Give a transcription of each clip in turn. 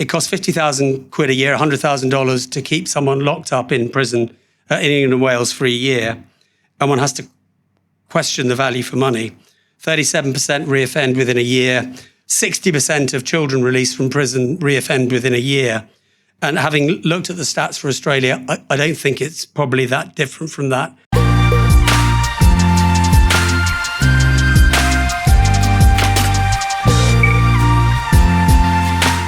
it costs 50,000 quid a year, $100,000 to keep someone locked up in prison in England and Wales for a year. And one has to question the value for money. 37% reoffend within a year. 60% of children released from prison reoffend within a year. And having looked at the stats for Australia, I don't think it's probably that different from that.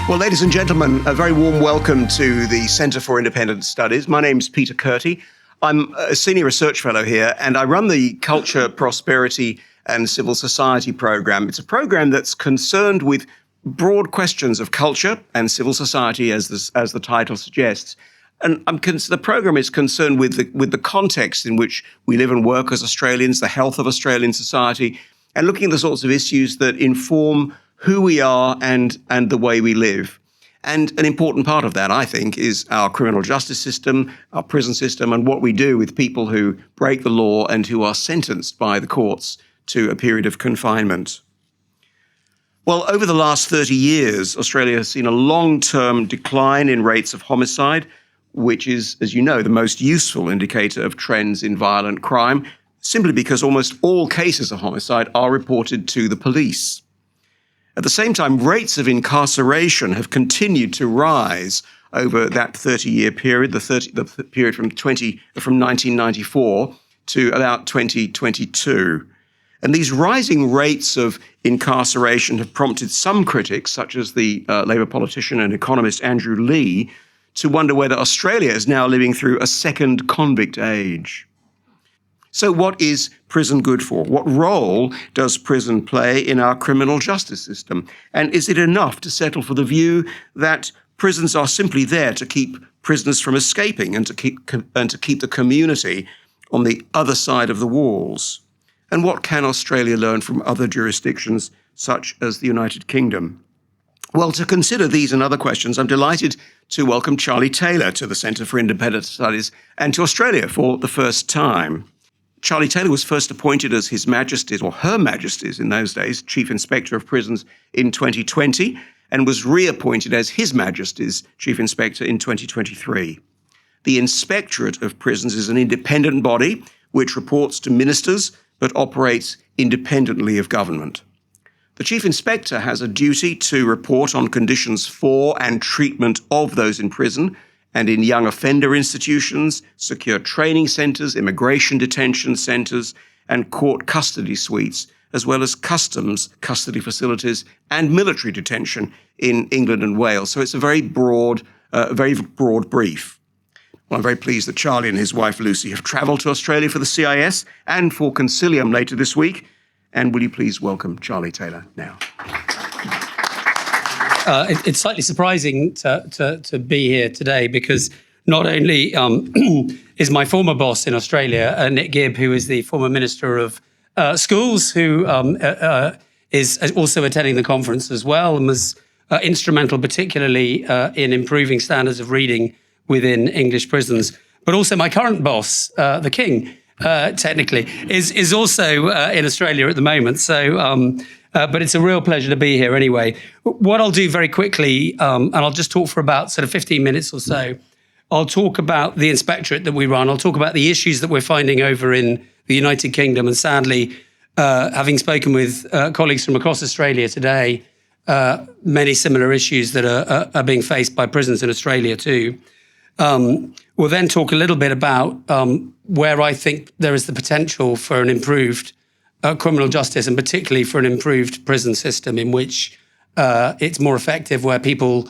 Well, ladies and gentlemen, a very warm welcome to the Centre for Independent Studies. My name's Peter Kurti. I'm a senior research fellow here, and I run the Culture, Prosperity and Civil Society program. It's a program that's concerned with broad questions of culture and civil society, as the title suggests. And the program is concerned with the context in which we live and work as Australians, the health of Australian society, and looking at the sorts of issues that inform who we are and the way we live. And an important part of that, I think, is our criminal justice system, our prison system, and what we do with people who break the law and who are sentenced by the courts to a period of confinement. Well, over the last 30 years, Australia has seen a long-term decline in rates of homicide, which is, as you know, the most useful indicator of trends in violent crime, simply because almost all cases of homicide are reported to the police. At the same time, rates of incarceration have continued to rise over that 30-year period, the period from 1994 to about 2022. And these rising rates of incarceration have prompted some critics, such as the Labour politician and economist Andrew Leigh, to wonder whether Australia is now living through a second convict age. So what is prison good for? What role does prison play in our criminal justice system? And is it enough to settle for the view that prisons are simply there to keep prisoners from escaping and to keep the community on the other side of the walls? And what can Australia learn from other jurisdictions, such as the United Kingdom? Well, to consider these and other questions, I'm delighted to welcome Charlie Taylor to the Centre for Independent Studies and to Australia for the first time. Charlie Taylor was first appointed as His Majesty's, or Her Majesty's in those days, Chief Inspector of Prisons in 2020, and was reappointed as His Majesty's Chief Inspector in 2023. The Inspectorate of Prisons is an independent body which reports to ministers but operates independently of government. The Chief Inspector has a duty to report on conditions for and treatment of those in prison and in young offender institutions, secure training centres, immigration detention centres, and court custody suites, as well as customs custody facilities and military detention in England and Wales. So it's a very broad brief. Well, I'm very pleased that Charlie and his wife Lucy have travelled to Australia for the CIS and for Concilium later this week. And will you please welcome Charlie Taylor now? It's slightly surprising to be here today because not only is my former boss in Australia, Nick Gibb, who is the former Minister of Schools, who is also attending the conference as well and was instrumental particularly in improving standards of reading within English prisons, but also my current boss, the King, technically, is also in Australia at the moment. So, but it's a real pleasure to be here anyway. What I'll do very quickly, and I'll just talk for about sort of 15 minutes or so, I'll talk about the inspectorate that we run. I'll talk about the issues that we're finding over in the United Kingdom. And sadly, having spoken with colleagues from across Australia today, many similar issues that are being faced by prisons in Australia too. We'll then talk a little bit about where I think there is the potential for an improved criminal justice, and particularly for an improved prison system in which it's more effective, where people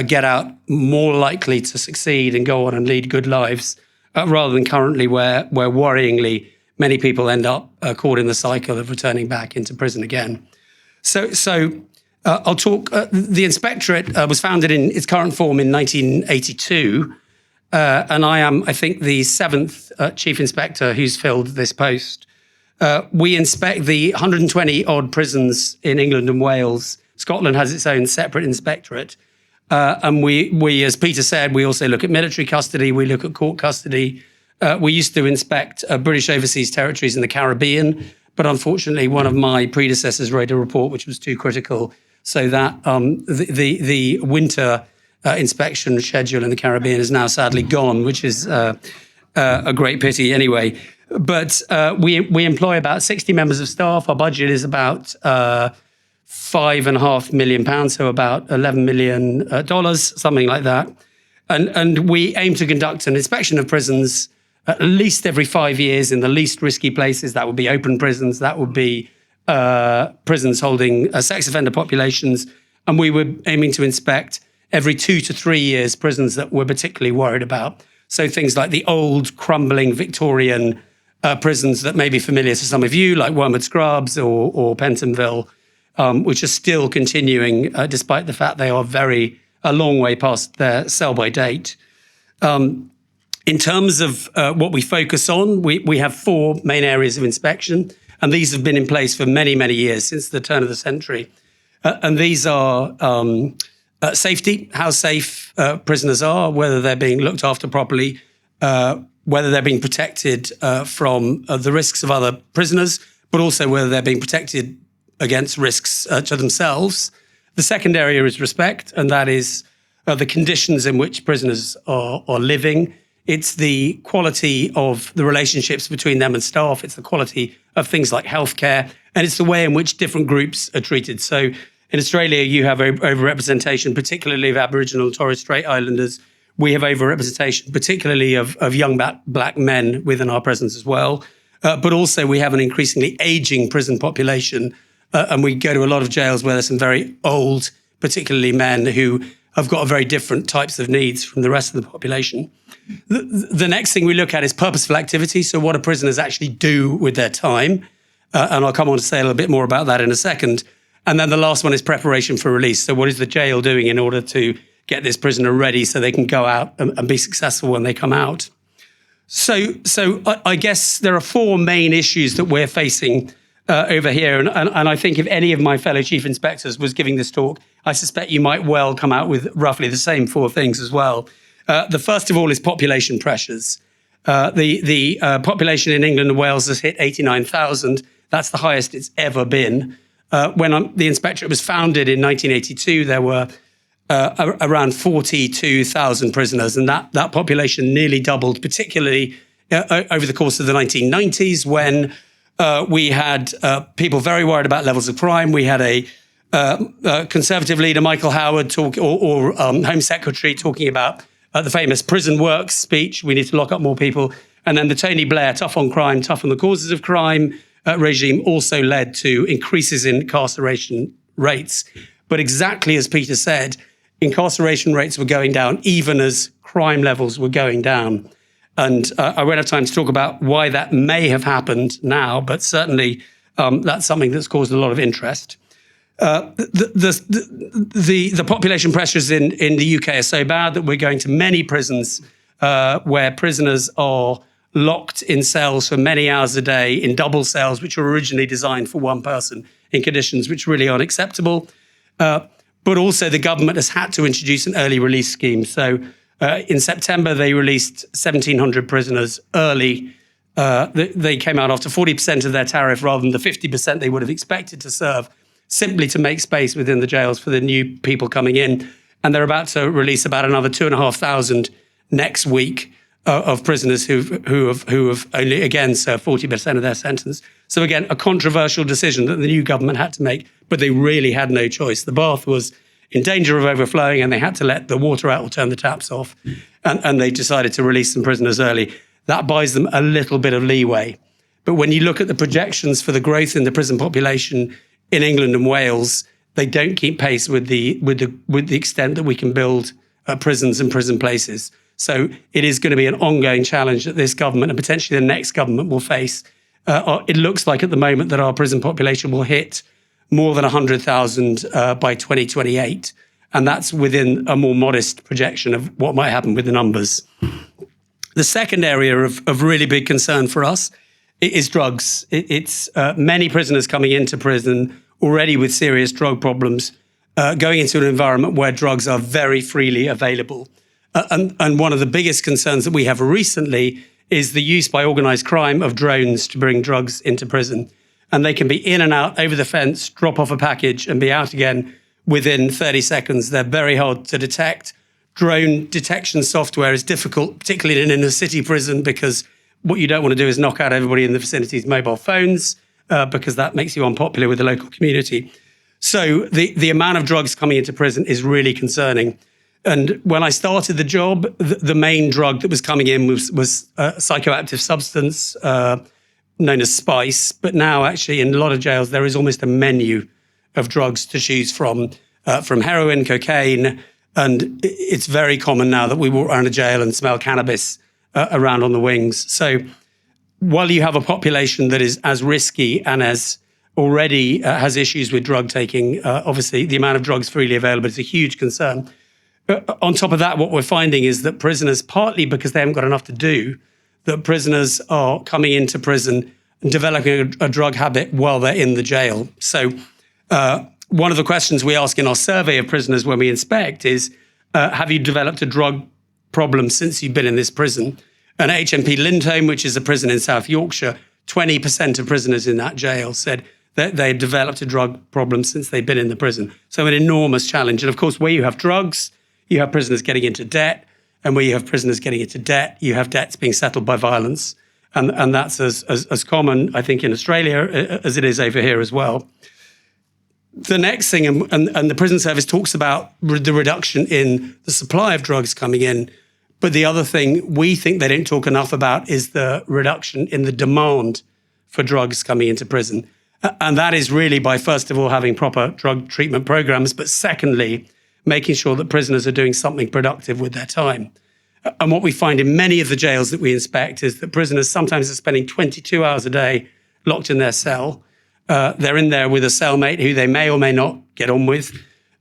get out more likely to succeed and go on and lead good lives, rather than currently where worryingly many people end up caught in the cycle of returning back into prison again. So I'll talk. The Inspectorate was founded in its current form in 1982, and I am, I think, the seventh Chief Inspector who's filled this post. We inspect the 120 odd prisons in England and Wales. Scotland has its own separate inspectorate. And we, as Peter said, we also look at military custody. We look at court custody. We used to inspect British overseas territories in the Caribbean. But unfortunately, one of my predecessors wrote a report which was too critical, so that the winter inspection schedule in the Caribbean is now sadly gone, which is a great pity anyway. But we employ about 60 members of staff. Our budget is about £5.5 million, so about $11 million, something like that. And we aim to conduct an inspection of prisons at least every 5 years in the least risky places. That would be open prisons, that would be prisons holding sex offender populations. And we were aiming to inspect every 2 to 3 years prisons that we're particularly worried about. So things like the old, crumbling Victorian prisons that may be familiar to some of you, like Wormwood Scrubs or Pentonville, which are still continuing despite the fact they are a long way past their sell-by date. In terms of what we focus on, we have 4 main areas of inspection, and these have been in place for many, many years, since the turn of the century. And these are safety, how safe prisoners are, whether they're being looked after properly, whether they're being protected from the risks of other prisoners, but also whether they're being protected against risks to themselves. The second area is respect, and that is the conditions in which prisoners are living. It's the quality of the relationships between them and staff. It's the quality of things like healthcare, and it's the way in which different groups are treated. So in Australia, you have overrepresentation, particularly of Aboriginal and Torres Strait Islanders. We have overrepresentation, particularly of young black men within our prisons as well. But also we have an increasingly aging prison population, and we go to a lot of jails where there's some very old, particularly men who have got very different types of needs from the rest of the population. The next thing we look at is purposeful activity. So what do prisoners actually do with their time? And I'll come on to say a little bit more about that in a second. And then the last one is preparation for release. So what is the jail doing in order to get this prisoner ready so they can go out and be successful when they come out? So I guess there are 4 main issues that we're facing over here. And I think if any of my fellow chief inspectors was giving this talk, I suspect you might well come out with roughly the same 4 things as well. The first of all is population pressures. The population in England and Wales has hit 89,000. That's the highest it's ever been. When the inspectorate was founded in 1982, there were around 42,000 prisoners, and that population nearly doubled, particularly over the course of the 1990s when we had people very worried about levels of crime. We had a Conservative leader, Michael Howard, Home Secretary, talking about the famous prison works speech, we need to lock up more people. And then the Tony Blair tough on crime, tough on the causes of crime regime also led to increases in incarceration rates. But exactly as Peter said, incarceration rates were going down even as crime levels were going down. And I won't have time to talk about why that may have happened now, but certainly that's something that's caused a lot of interest. The population pressures in the UK are so bad that we're going to many prisons where prisoners are locked in cells for many hours a day in double cells, which were originally designed for one person in conditions which really aren't acceptable. But also the government has had to introduce an early release scheme. So in September, they released 1,700 prisoners early. They came out after 40% of their tariff rather than the 50% they would have expected to serve, simply to make space within the jails for the new people coming in. And they're about to release about another 2,500 next week of prisoners who have only, again, served 40% of their sentence. So again, a controversial decision that the new government had to make, but they really had no choice. The bath was in danger of overflowing and they had to let the water out or turn the taps off. And they decided to release some prisoners early. That buys them a little bit of leeway. But when you look at the projections for the growth in the prison population in England and Wales, they don't keep pace with the extent that we can build prisons and prison places. So it is going to be an ongoing challenge that this government and potentially the next government will face. It looks like at the moment that our prison population will hit more than 100,000 by 2028. And that's within a more modest projection of what might happen with the numbers. The second area of really big concern for us is drugs. It's many prisoners coming into prison already with serious drug problems, going into an environment where drugs are very freely available. And one of the biggest concerns that we have recently is the use by organised crime of drones to bring drugs into prison. And they can be in and out over the fence, drop off a package and be out again within 30 seconds. They're very hard to detect. drone detection software is difficult, particularly in an inner city prison, because what you don't want to do is knock out everybody in the vicinity's mobile phones, because that makes you unpopular with the local community. So the amount of drugs coming into prison is really concerning. And when I started the job, the main drug that was coming in was a psychoactive substance known as spice. But now, actually, in a lot of jails, there is almost a menu of drugs to choose from heroin, cocaine, and it's very common now that we walk around a jail and smell cannabis around on the wings. So while you have a population that is as risky and as already has issues with drug taking, obviously the amount of drugs freely available is a huge concern. On top of that, what we're finding is that prisoners, partly because they haven't got enough to do, that prisoners are coming into prison and developing a drug habit while they're in the jail. So one of the questions we ask in our survey of prisoners when we inspect is, have you developed a drug problem since you've been in this prison? And HMP Lindholm, which is a prison in South Yorkshire, 20% of prisoners in that jail said that they had developed a drug problem since they've been in the prison. So an enormous challenge. And of course, where you have drugs, you have prisoners getting into debt, and where you have prisoners getting into debt, you have debts being settled by violence. And that's as common, I think, in Australia as it is over here as well. The next thing, and the prison service talks about the reduction in the supply of drugs coming in, but the other thing we think they don't talk enough about is the reduction in the demand for drugs coming into prison. And that is really by, first of all, having proper drug treatment programs, but secondly, making sure that prisoners are doing something productive with their time. And what we find in many of the jails that we inspect is that prisoners sometimes are spending 22 hours a day locked in their cell. They're in there with a cellmate who they may or may not get on with.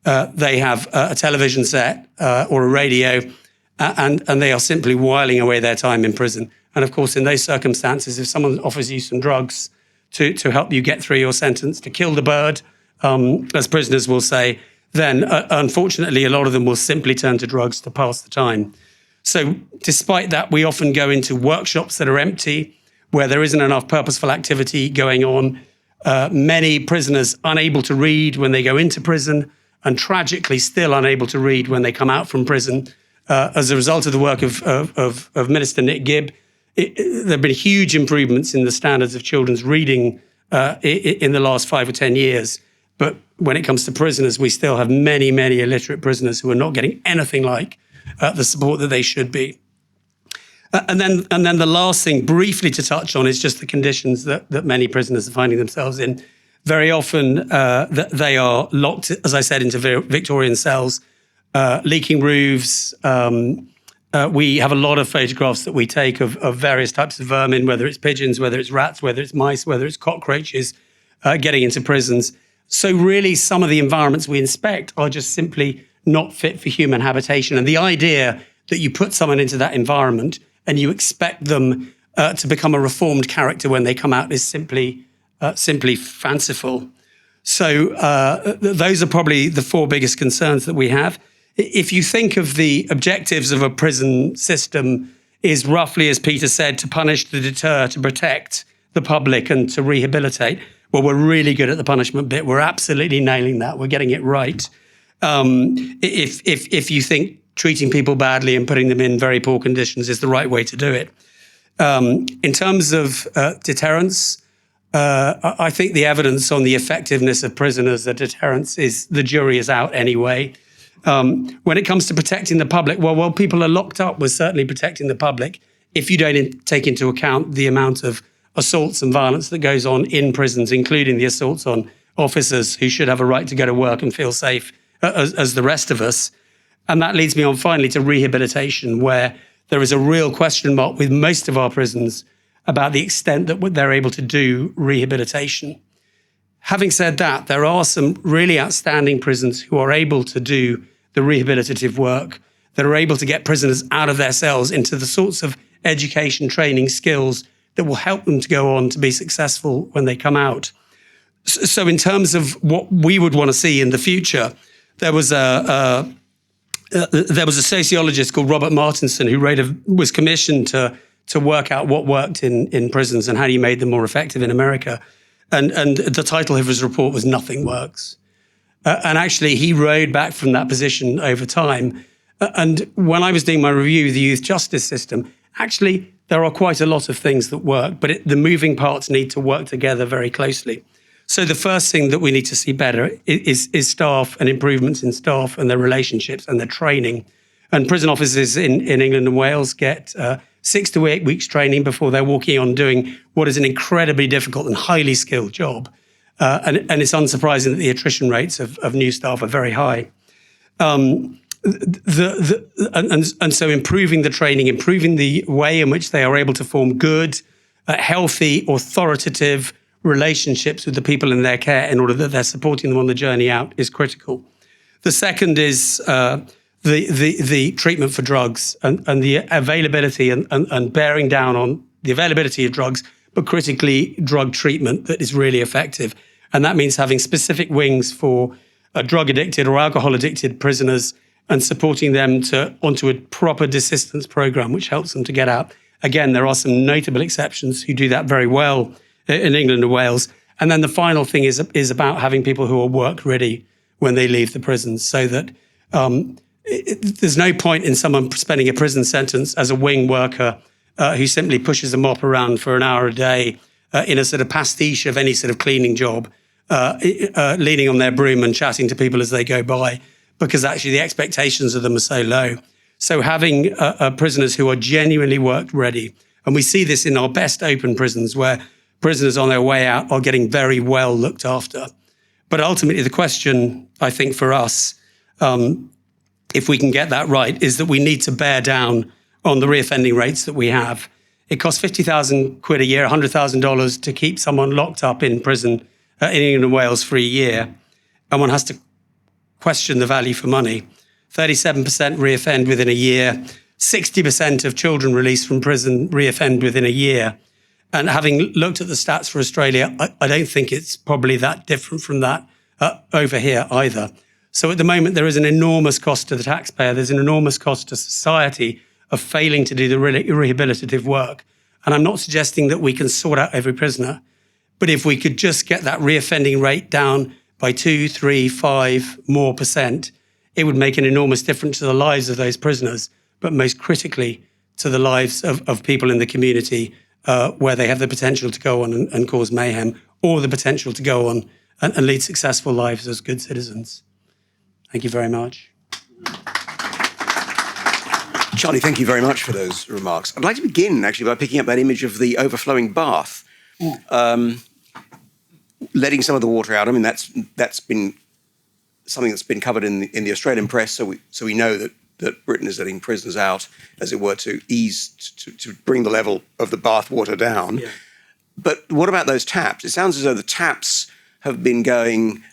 They have a television set or a radio, and they are simply whiling away their time in prison. And of course, in those circumstances, if someone offers you some drugs to help you get through your sentence, to kill the bird, as prisoners will say, then unfortunately, a lot of them will simply turn to drugs to pass the time. So despite that, we often go into workshops that are empty, where there isn't enough purposeful activity going on. Many prisoners unable to read when they go into prison, and tragically still unable to read when they come out from prison. As a result of the work of Minister Nick Gibb, there have been huge improvements in the standards of children's reading in the last 5 or 10 years. But when it comes to prisoners, we still have many, many illiterate prisoners who are not getting anything like the support that they should be. And then the last thing briefly to touch on is just the conditions that many prisoners are finding themselves in. Very often they are locked, as I said, into Victorian cells, leaking roofs. We have a lot of photographs that we take of various types of vermin, whether it's pigeons, whether it's rats, whether it's mice, whether it's cockroaches, getting into prisons. So really, some of the environments we inspect are just simply not fit for human habitation. And the idea that you put someone into that environment and you expect them to become a reformed character when they come out is simply fanciful. So those are probably the 4 biggest concerns that we have. If you think of the objectives of a prison system is roughly, as Peter said, to punish, to deter, to protect the public and to rehabilitate, well, we're really good at the punishment bit. We're absolutely nailing that. We're getting it right. If you think treating people badly and putting them in very poor conditions is the right way to do it. In terms of deterrence, I think the evidence on the effectiveness of prisoners as deterrence is the jury is out anyway. When it comes to protecting the public, well, while people are locked up, we're certainly protecting the public. If you don't take into account the amount of assaults and violence that goes on in prisons, including the assaults on officers who should have a right to go to work and feel safe as the rest of us. And that leads me on finally to rehabilitation, where there is a real question mark with most of our prisons about the extent that they're able to do rehabilitation. Having said that, there are some really outstanding prisons who are able to do the rehabilitative work, that are able to get prisoners out of their cells into the sorts of education, training, skills that will help them to go on to be successful when they come out. So in terms of what we would want to see in the future, there was a sociologist called Robert Martinson who was commissioned to work out what worked in prisons and how you made them more effective in America. And the title of his report was Nothing Works. And actually, he rode back from that position over time. And when I was doing my review of the youth justice system, actually, there are quite a lot of things that work, but the moving parts need to work together very closely. So the first thing that we need to see better is staff and improvements in staff and their relationships and their training. And prison officers in England and Wales get 6 to 8 weeks training before they're walking on doing what is an incredibly difficult and highly skilled job. And it's unsurprising that the attrition rates of new staff are very high. And so improving the training, improving the way in which they are able to form good, healthy, authoritative relationships with the people in their care in order that they're supporting them on the journey out is critical. The second is the treatment for drugs and the availability and bearing down on the availability of drugs, but critically drug treatment that is really effective. And that means having specific wings for drug addicted or alcohol addicted prisoners and supporting them onto a proper desistance program, which helps them to get out. Again, there are some notable exceptions who do that very well in England and Wales. And then the final thing is about having people who are work ready when they leave the prisons, so that there's no point in someone spending a prison sentence as a wing worker who simply pushes a mop around for an hour a day in a sort of pastiche of any sort of cleaning job, leaning on their broom and chatting to people as they go by, because actually the expectations of them are so low. So having prisoners who are genuinely work ready, and we see this in our best open prisons where prisoners on their way out are getting very well looked after. But ultimately the question, I think, for us, if we can get that right, is that we need to bear down on the reoffending rates that we have. It costs 50,000 quid a year, $100,000 to keep someone locked up in prison in England and Wales for a year. And one has to question the value for money. 37% reoffend within a year. 60% of children released from prison reoffend within a year. And having looked at the stats for Australia, I don't think it's probably that different from that over here either. So at the moment, there is an enormous cost to the taxpayer. There's an enormous cost to society of failing to do the rehabilitative work. And I'm not suggesting that we can sort out every prisoner, but if we could just get that reoffending rate down by 2, 3, 5 more %, it would make an enormous difference to the lives of those prisoners, but most critically to the lives of people in the community where they have the potential to go on and cause mayhem, or the potential to go on and lead successful lives as good citizens. Thank you very much. Charlie, thank you very much for those remarks. I'd like to begin, actually, by picking up that image of the overflowing bath. Letting some of the water out. I mean, that's been something that's been covered in the Australian press, so we know that Britain is letting prisoners out, as it were, to ease, to bring the level of the bath water down. Yeah. But what about those taps? It sounds as though the taps have been going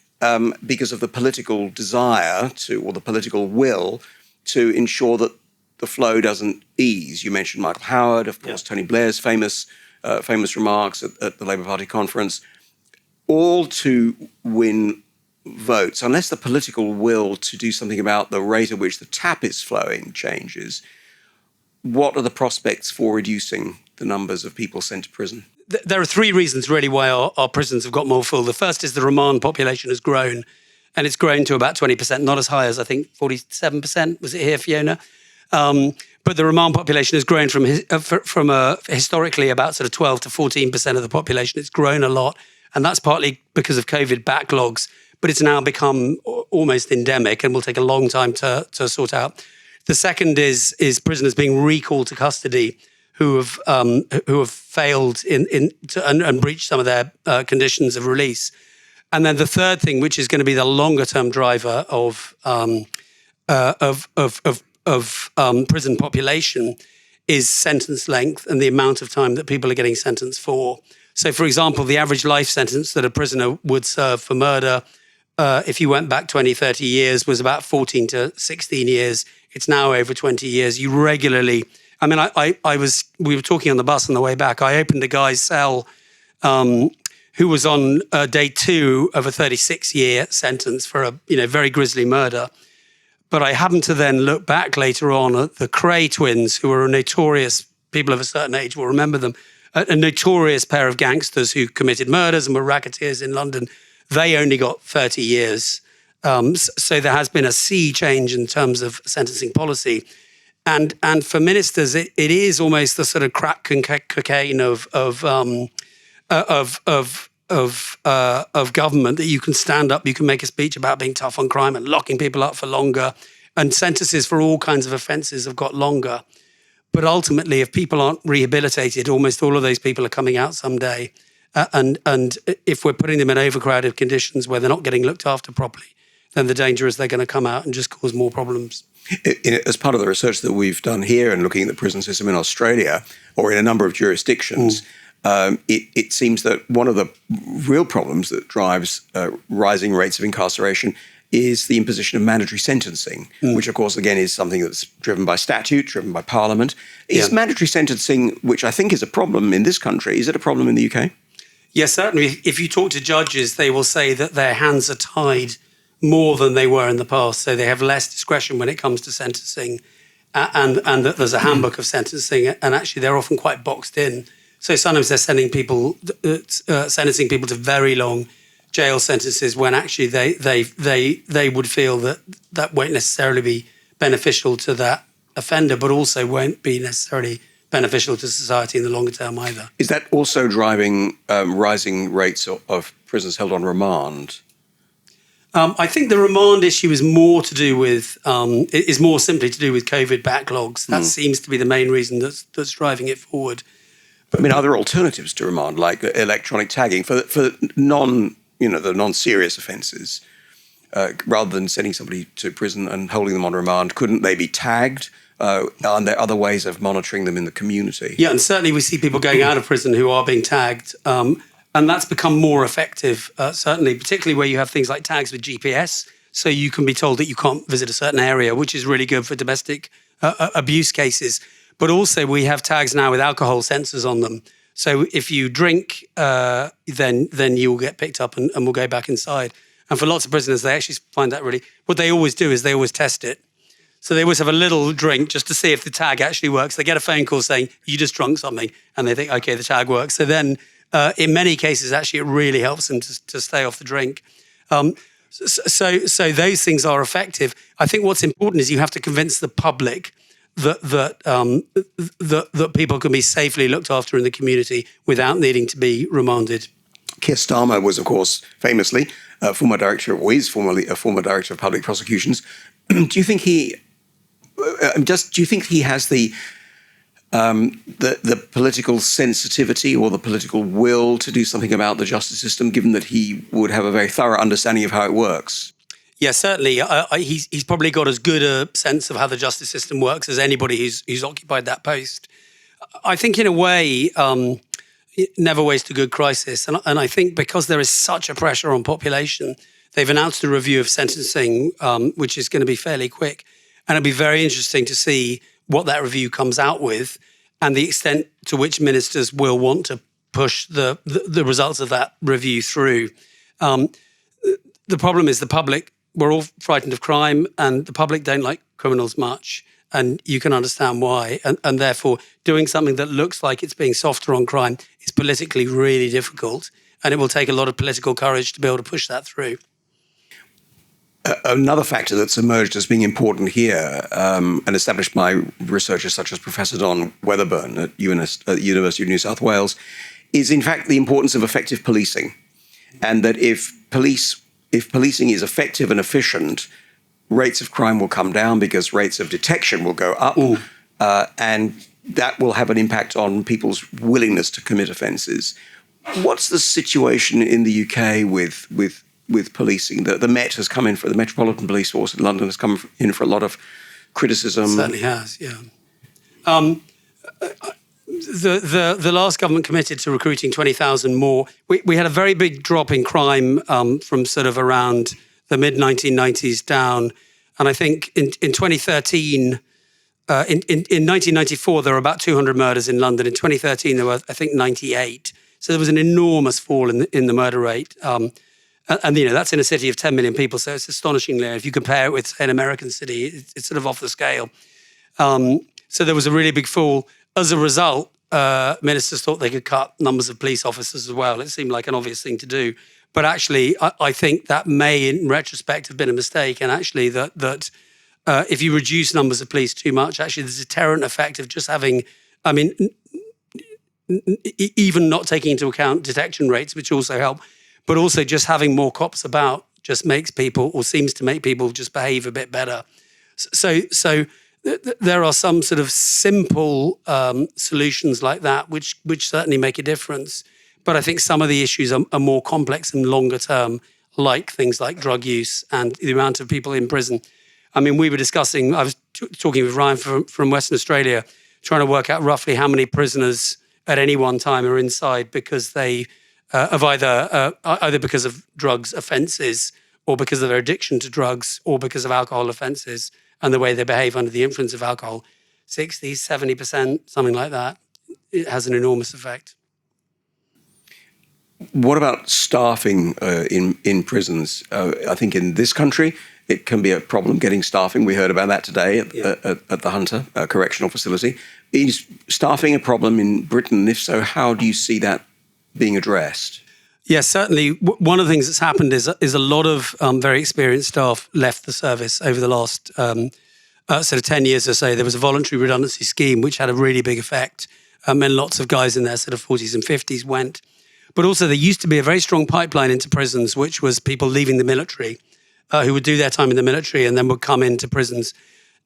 because of the political desire or the political will to ensure that the flow doesn't ease. You mentioned Michael Howard, of course, Tony Blair's famous remarks at the Labour Party conference, all to win votes. Unless the political will to do something about the rate at which the tap is flowing changes, what are the prospects for reducing the numbers of people sent to prison? There are 3 reasons really why our prisons have got more full. The first is the remand population has grown, and it's grown to about 20%, not as high as I think 47%. Was it here, Fiona? But the remand population has grown from historically about sort of 12 to 14% of the population. It's grown a lot, and that's partly because of COVID backlogs, but it's now become almost endemic and will take a long time to sort out. The second is prisoners being recalled to custody who have failed and breached some of their conditions of release. And then the third thing, which is going to be the longer term driver of prison population, is sentence length and the amount of time that people are getting sentenced for. So, for example, the average life sentence that a prisoner would serve for murder, if you went back 20, 30 years, was about 14 to 16 years. It's now over 20 years. You regularly... I mean, we were talking on the bus on the way back. I opened a guy's cell who was on day 2 of a 36-year sentence for a very grisly murder. But I happened to then look back later on at the Cray twins, who were a notorious, people of a certain age will remember them, a notorious pair of gangsters who committed murders and were racketeers in London. They only got 30 years. So there has been a sea change in terms of sentencing policy. And for ministers, it is almost the sort of crack cocaine of government, that you can stand up, you can make a speech about being tough on crime and locking people up for longer, and sentences for all kinds of offences have got longer. But ultimately, if people aren't rehabilitated, almost all of those people are coming out someday. And if we're putting them in overcrowded conditions where they're not getting looked after properly, then the danger is they're going to come out and just cause more problems. As part of the research that we've done here and looking at the prison system in Australia, or in a number of jurisdictions, it seems that one of the real problems that drives rising rates of incarceration is the imposition of mandatory sentencing, which, of course, again, is something that's driven by statute, driven by Parliament. Is mandatory sentencing, which I think is a problem in this country, is it a problem in the UK? Yes, certainly. If you talk to judges, they will say that their hands are tied more than they were in the past. So they have less discretion when it comes to sentencing, and that there's a handbook of sentencing, and actually they're often quite boxed in. So sometimes they're sentencing people to very long jail sentences when actually they would feel that won't necessarily be beneficial to that offender, but also won't be necessarily beneficial to society in the longer term either. Is that also driving rising rates of prisoners held on remand? I think the remand issue is more to do with is more simply to do with COVID backlogs. That seems to be the main reason that's driving it forward. But I mean, are there alternatives to remand, like electronic tagging for the non-serious offences? Rather than sending somebody to prison and holding them on remand, couldn't they be tagged? Are there other ways of monitoring them in the community? Yeah, and certainly we see people going out of prison who are being tagged. And that's become more effective, certainly, particularly where you have things like tags with GPS. So you can be told that you can't visit a certain area, which is really good for domestic abuse cases. But also we have tags now with alcohol sensors on them. So if you drink, then you'll get picked up and will go back inside. And for lots of prisoners, they actually find that really... What they always do is they always test it. So they always have a little drink just to see if the tag actually works. They get a phone call saying, you just drunk something. And they think, OK, the tag works. So then... in many cases, actually, it really helps them to stay off the drink. So those things are effective. I think what's important is you have to convince the public that people can be safely looked after in the community without needing to be remanded. Keir Starmer was, of course, famously former director of public prosecutions. Do you think he has the political sensitivity or the political will to do something about the justice system, given that he would have a very thorough understanding of how it works? Yeah, certainly. He's probably got as good a sense of how the justice system works as anybody who's occupied that post. I think in a way, never waste a good crisis. And I think because there is such a pressure on population, they've announced a review of sentencing, which is going to be fairly quick. And it'll be very interesting to see what that review comes out with and the extent to which ministers will want to push the results of that review through. The problem is the public, we're all frightened of crime, and the public don't like criminals much, and you can understand why. And therefore, doing something that looks like it's being softer on crime is politically really difficult, and it will take a lot of political courage to be able to push that through. Another factor that's emerged as being important here, and established by researchers such as Professor Don Weatherburn at the University of New South Wales, is in fact the importance of effective policing. And that if policing is effective and efficient, rates of crime will come down because rates of detection will go up, and that will have an impact on people's willingness to commit offences. What's the situation in the UK with policing? The Met has come in for the Metropolitan Police Force in London has come in for a lot of criticism. It certainly has, yeah. The last government committed to recruiting 20,000 more. We had a very big drop in crime from sort of around the mid-1990s down. And I think in 2013, in 1994, there were about 200 murders in London. In 2013, there were, I think, 98. So there was an enormous fall in the murder rate. And that's in a city of 10 million people, so it's astonishingly, if you compare it with, say, an American city, it's sort of off the scale. So there was a really big fall. As a result, ministers thought they could cut numbers of police officers as well. It seemed like an obvious thing to do. But actually, I think that may, in retrospect, have been a mistake. And actually, that if you reduce numbers of police too much, actually, the deterrent effect of just having, I mean, even not taking into account detection rates, which also help, but also just having more cops about just makes people, or seems to make people, just behave a bit better. So there are some sort of simple solutions like that, which certainly make a difference. But I think some of the issues are more complex and longer term, like things like drug use and the amount of people in prison. I mean, we were discussing, I was talking with Ryan from Western Australia, trying to work out roughly how many prisoners at any one time are inside because they of either because of drugs offences or because of their addiction to drugs or because of alcohol offences and the way they behave under the influence of alcohol. 60, 70%, something like that. It has an enormous effect. What about staffing in prisons? I think in this country, it can be a problem getting staffing. We heard about that today at the Hunter Correctional Facility. Is staffing a problem in Britain? If so, how do you see that being addressed? Yes, certainly. One of the things that's happened is a lot of very experienced staff left the service over the last sort of 10 years or so. There was a voluntary redundancy scheme which had a really big effect, and lots of guys in their sort of 40s and 50s went. But also there used to be a very strong pipeline into prisons, which was people leaving the military who would do their time in the military and then would come into prisons.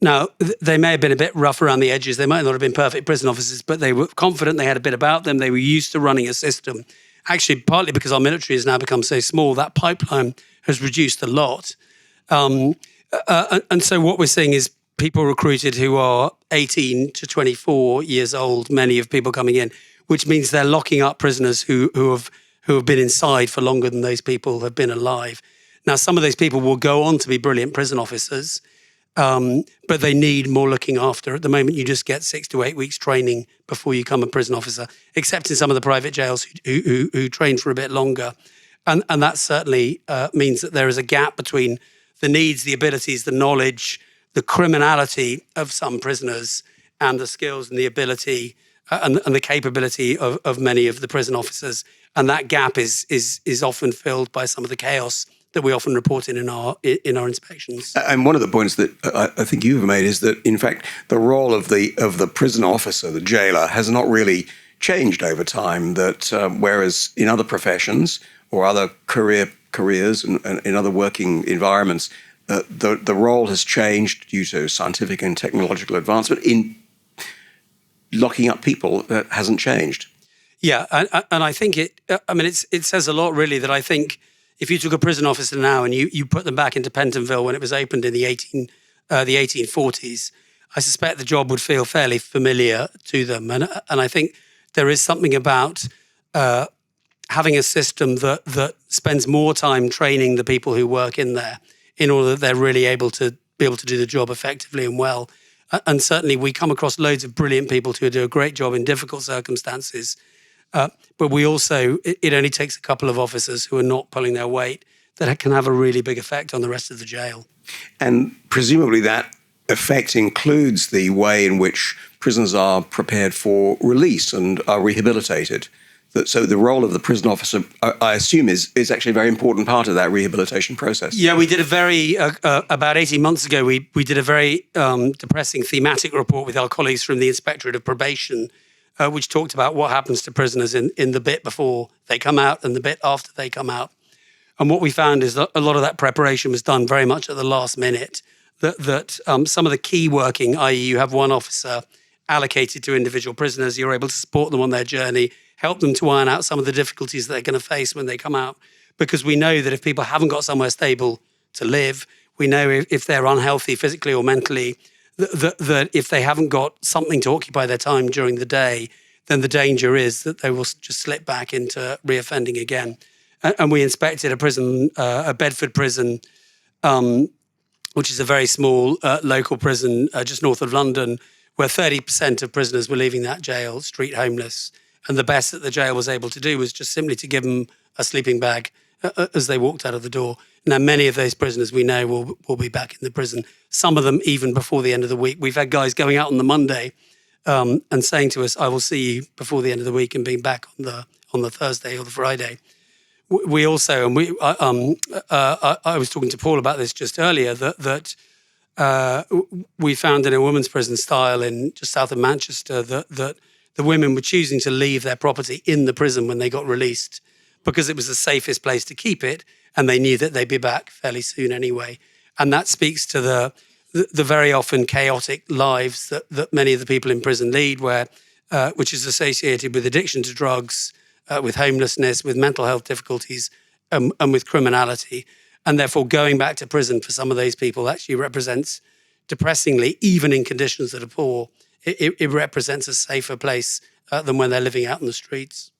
Now, they may have been a bit rough around the edges. They might not have been perfect prison officers, but they were confident. They had a bit about them. They were used to running a system. Actually, partly because our military has now become so small, that pipeline has reduced a lot. And so what we're seeing is people recruited who are 18 to 24 years old, many of people coming in, which means they're locking up prisoners who have been inside for longer than those people have been alive. Now, some of those people will go on to be brilliant prison officers, but they need more looking after. At the moment, you just get 6 to 8 weeks training before you become a prison officer, except in some of the private jails who train for a bit longer. And that certainly means that there is a gap between the needs, the abilities, the knowledge, the criminality of some prisoners and the skills and the ability and the capability of many of the prison officers. And that gap is often filled by some of the chaos that we often report in our inspections. And one of the points that I think you've made is that, in fact, the role of the prison officer, the jailer, has not really changed over time. That whereas in other professions or other careers and in other working environments, the role has changed due to scientific and technological advancement. In locking up people, that hasn't changed. Yeah, and I think it says a lot, really, that I think if you took a prison officer now and you put them back into Pentonville when it was opened in the 1840s, I suspect the job would feel fairly familiar to them. And I think there is something about having a system that spends more time training the people who work in there in order that they're really able to do the job effectively and well. And certainly we come across loads of brilliant people who do a great job in difficult circumstances. But we also, it only takes a couple of officers who are not pulling their weight that can have a really big effect on the rest of the jail. And presumably that effect includes the way in which prisoners are prepared for release and are rehabilitated. So the role of the prison officer, I assume, is actually a very important part of that rehabilitation process. Yeah, we did about 18 months ago, we did a very depressing thematic report with our colleagues from the Inspectorate of Probation, which talked about what happens to prisoners in the bit before they come out and the bit after they come out. And what we found is that a lot of that preparation was done very much at the last minute, that some of the key working, i.e. you have one officer allocated to individual prisoners, you're able to support them on their journey, help them to iron out some of the difficulties that they're going to face when they come out. Because we know that if people haven't got somewhere stable to live, we know if they're unhealthy physically or mentally, that if they haven't got something to occupy their time during the day, then the danger is that they will just slip back into reoffending again. And we inspected a prison, a Bedford prison, which is a very small local prison just north of London, where 30% of prisoners were leaving that jail street homeless. And the best that the jail was able to do was just simply to give them a sleeping bag as they walked out of the door. Now, many of those prisoners we know will be back in the prison, some of them even before the end of the week. We've had guys going out on the Monday and saying to us, I will see you before the end of the week, and being back on the Thursday or the Friday, we also, and I was talking to Paul about this just earlier, that we found in a women's prison style in just south of Manchester that the women were choosing to leave their property in the prison when they got released because it was the safest place to keep it, and they knew that they'd be back fairly soon anyway. And that speaks to the very often chaotic lives that many of the people in prison lead, which is associated with addiction to drugs, with homelessness, with mental health difficulties, and with criminality. And therefore, going back to prison for some of those people actually represents, depressingly, even in conditions that are poor, it represents a safer place than when they're living out in the streets.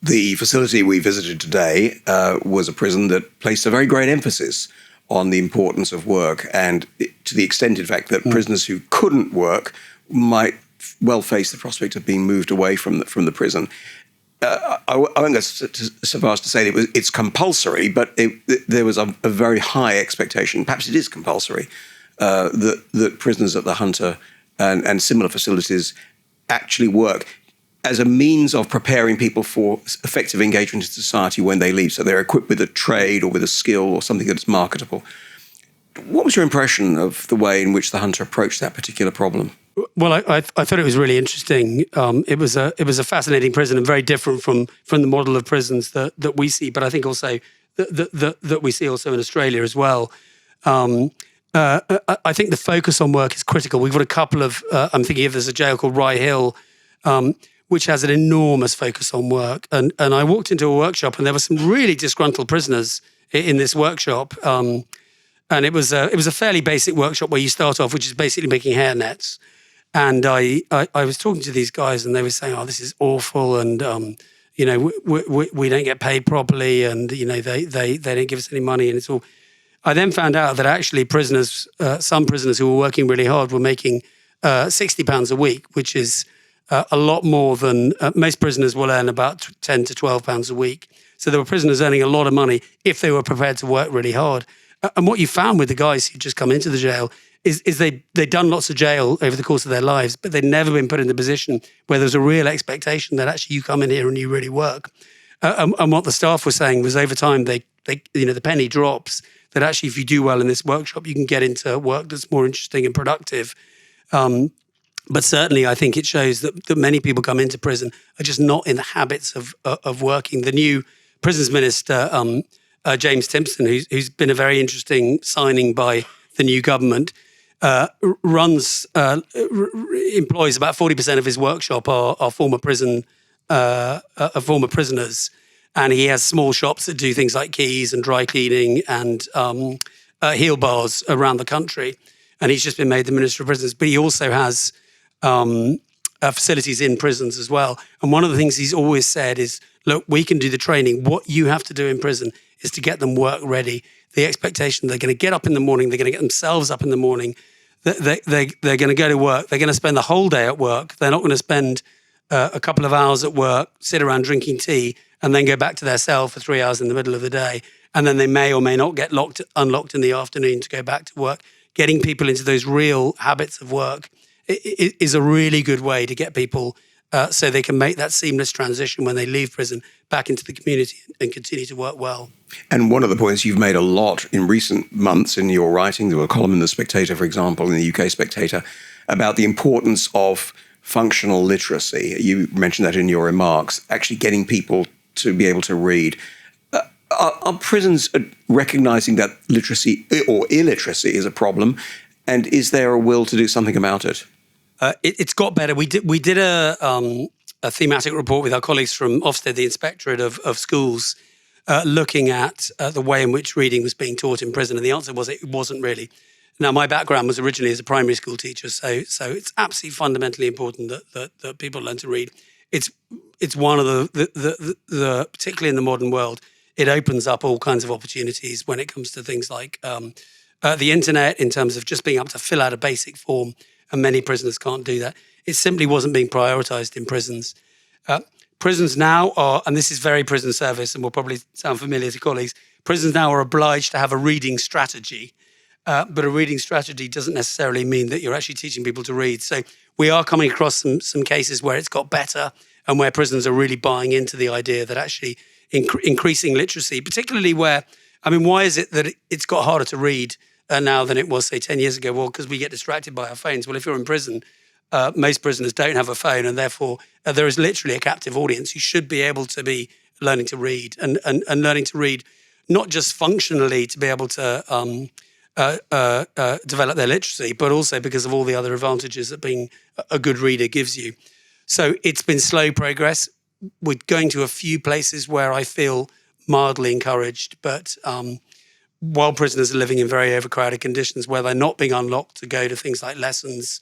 The facility we visited today was a prison that placed a very great emphasis on the importance of work, and to the extent, in fact, that prisoners who couldn't work might well face the prospect of being moved away from the prison. I won't go so far as to say that it's compulsory, but there was a very high expectation, perhaps it is compulsory, that prisoners at the Hunter and similar facilities actually work as a means of preparing people for effective engagement in society when they leave. So they're equipped with a trade or with a skill or something that's marketable. What was your impression of the way in which the Hunter approached that particular problem? Well, I thought it was really interesting. It was a fascinating prison and very different from the model of prisons that we see, but I think also that we see also in Australia as well. I think the focus on work is critical. We've got a couple of, I'm thinking of, there's a jail called Rye Hill, which has an enormous focus on work. And I walked into a workshop and there were some really disgruntled prisoners in this workshop. And it was a fairly basic workshop where you start off, which is basically making hair nets. And I was talking to these guys and they were saying, oh, this is awful. And, we don't get paid properly. And, they don't give us any money. And it's all. I then found out that actually prisoners, some prisoners who were working really hard were making £60 a week, which is a lot more than most prisoners will earn about £10 to £12 a week. So there were prisoners earning a lot of money if they were prepared to work really hard. And what you found with the guys who just come into the jail is they'd done lots of jail over the course of their lives, but they'd never been put in the position where there's a real expectation that actually you come in here and you really work. And what the staff were saying was over time, the penny drops, that actually if you do well in this workshop, you can get into work that's more interesting and productive. But certainly I think it shows that many people come into prison are just not in the habits of working. The new prisons minister, James Timpson, who's been a very interesting signing by the new government, employs about 40% of his workshop are former prisoners, and he has small shops that do things like keys and dry cleaning and heel bars around the country. And he's just been made the Minister of Prisons, but he also has facilities in prisons as well. And one of the things he's always said is, look, we can do the training. What you have to do in prison is to get them work ready. The expectation they're going to get up in the morning, they're going to get themselves up in the morning, they're going to go to work, they're going to spend the whole day at work, they're not going to spend a couple of hours at work, sit around drinking tea, and then go back to their cell for 3 hours in the middle of the day. And then they may or may not get unlocked in the afternoon to go back to work. Getting people into those real habits of work is a really good way to get people so they can make that seamless transition when they leave prison back into the community and continue to work well. And one of the points you've made a lot in recent months in your writing, there was a column in The Spectator, for example, in the UK Spectator, about the importance of functional literacy. You mentioned that in your remarks, actually getting people to be able to read. Are prisons recognising that literacy or illiteracy is a problem? And is there a will to do something about it? It's got better. We did a thematic report with our colleagues from Ofsted, the Inspectorate of Schools, looking at the way in which reading was being taught in prison. And the answer was it wasn't really. Now, my background was originally as a primary school teacher, so it's absolutely fundamentally important that people learn to read. It's one of the particularly in the modern world, it opens up all kinds of opportunities when it comes to things like the internet, in terms of just being able to fill out a basic form, and many prisoners can't do that. It simply wasn't being prioritised in prisons. Prisons now are, and this is very prison service and will probably sound familiar to colleagues, prisons now are obliged to have a reading strategy. But a reading strategy doesn't necessarily mean that you're actually teaching people to read. So we are coming across some cases where it's got better and where prisons are really buying into the idea that actually increasing literacy, particularly where, why is it that it's got harder to read now than it was, say, 10 years ago? Well, because we get distracted by our phones. Well, if you're in prison, most prisoners don't have a phone, and therefore there is literally a captive audience who should be able to be learning to read and learning to read, not just functionally to be able to develop their literacy, but also because of all the other advantages that being a good reader gives you. So it's been slow progress. We're going to a few places where I feel mildly encouraged, but while prisoners are living in very overcrowded conditions, where they're not being unlocked to go to things like lessons,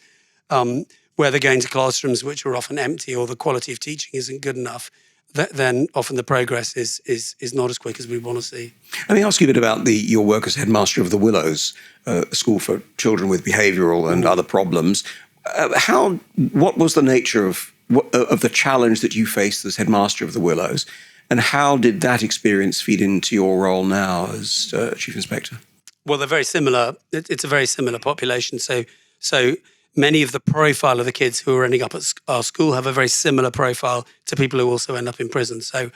where they're going to classrooms which are often empty or the quality of teaching isn't good enough, then often the progress is not as quick as we want to see. Let me ask you a bit about your work as headmaster of the Willows, a school for children with behavioural and other problems. What was the nature of the challenge that you faced as headmaster of the Willows, and how did that experience feed into your role now as chief inspector? Well, they're very similar. It's a very similar population. So many of the profile of the kids who are ending up at our school have a very similar profile to people who also end up in prison. So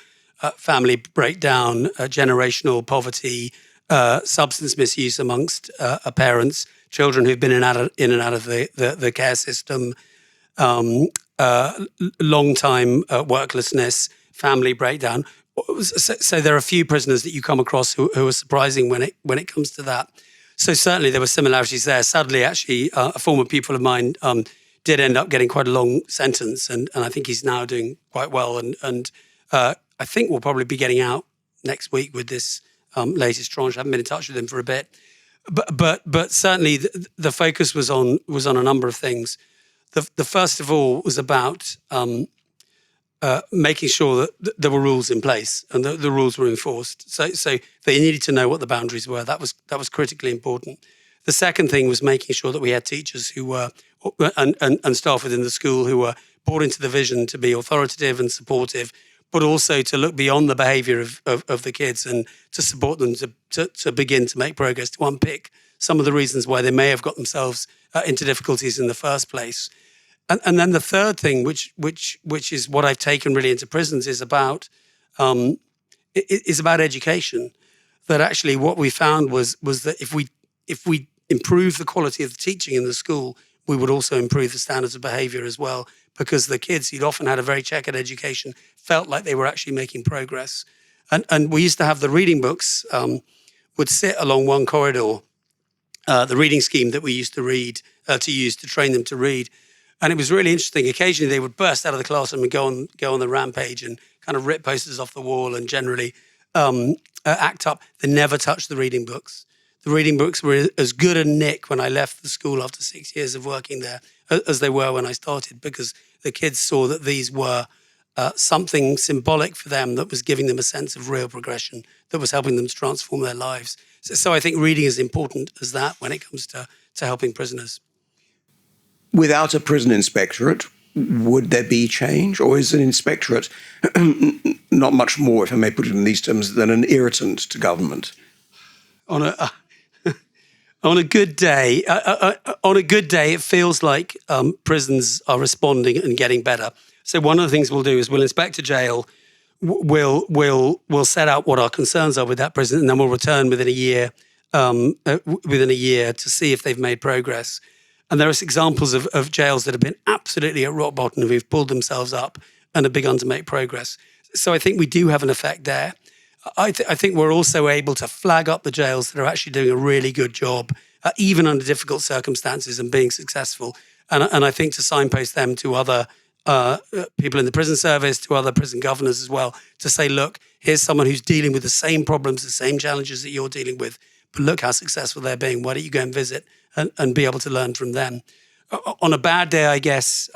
family breakdown, generational poverty, substance misuse amongst parents, children who've been in and out of the care system, long time worklessness, family breakdown. So there are a few prisoners that you come across who are surprising when it comes to that. So certainly there were similarities there. Sadly, actually, a former pupil of mine did end up getting quite a long sentence, and I think he's now doing quite well. And I think we'll probably be getting out next week with this latest tranche. I haven't been in touch with him for a bit, but certainly the focus was on a number of things. The first of all was about making sure that there were rules in place and the rules were enforced. So they needed to know what the boundaries were. That was critically important. The second thing was making sure that we had teachers who were and staff within the school who were brought into the vision to be authoritative and supportive, but also to look beyond the behaviour of the kids and to support them to begin to make progress, to unpick some of the reasons why they may have got themselves into difficulties in the first place. And then the third thing, which is what I've taken really into prisons, is about education. That actually what we found was that if we improve the quality of the teaching in the school, we would also improve the standards of behaviour as well, because the kids who'd often had a very checkered education felt like they were actually making progress. And we used to have the reading books would sit along one corridor, the reading scheme that we used to use to train them to read. And it was really interesting. Occasionally they would burst out of the classroom and go on the rampage and kind of rip posters off the wall and generally act up. They never touched the reading books. The reading books were as good a nick when I left the school after 6 years of working there as they were when I started, because the kids saw that these were something symbolic for them that was giving them a sense of real progression, that was helping them to transform their lives. So I think reading is important as that when it comes to helping prisoners. Without a prison inspectorate, would there be change? Or is an inspectorate not much more, if I may put it in these terms, than an irritant to government? On a good day, it feels like prisons are responding and getting better. So one of the things we'll do is we'll inspect a jail, we'll set out what our concerns are with that prison, and then we'll return within a year to see if they've made progress. And there are examples of jails that have been absolutely at rock bottom, who've pulled themselves up and have begun to make progress. So I think we do have an effect there. I think we're also able to flag up the jails that are actually doing a really good job, even under difficult circumstances, and being successful. And I think to signpost them to other people in the prison service, to other prison governors as well, to say, look, here's someone who's dealing with the same problems, the same challenges that you're dealing with, but look how successful they're being. Why don't you go and visit and be able to learn from them? On a bad day, I guess,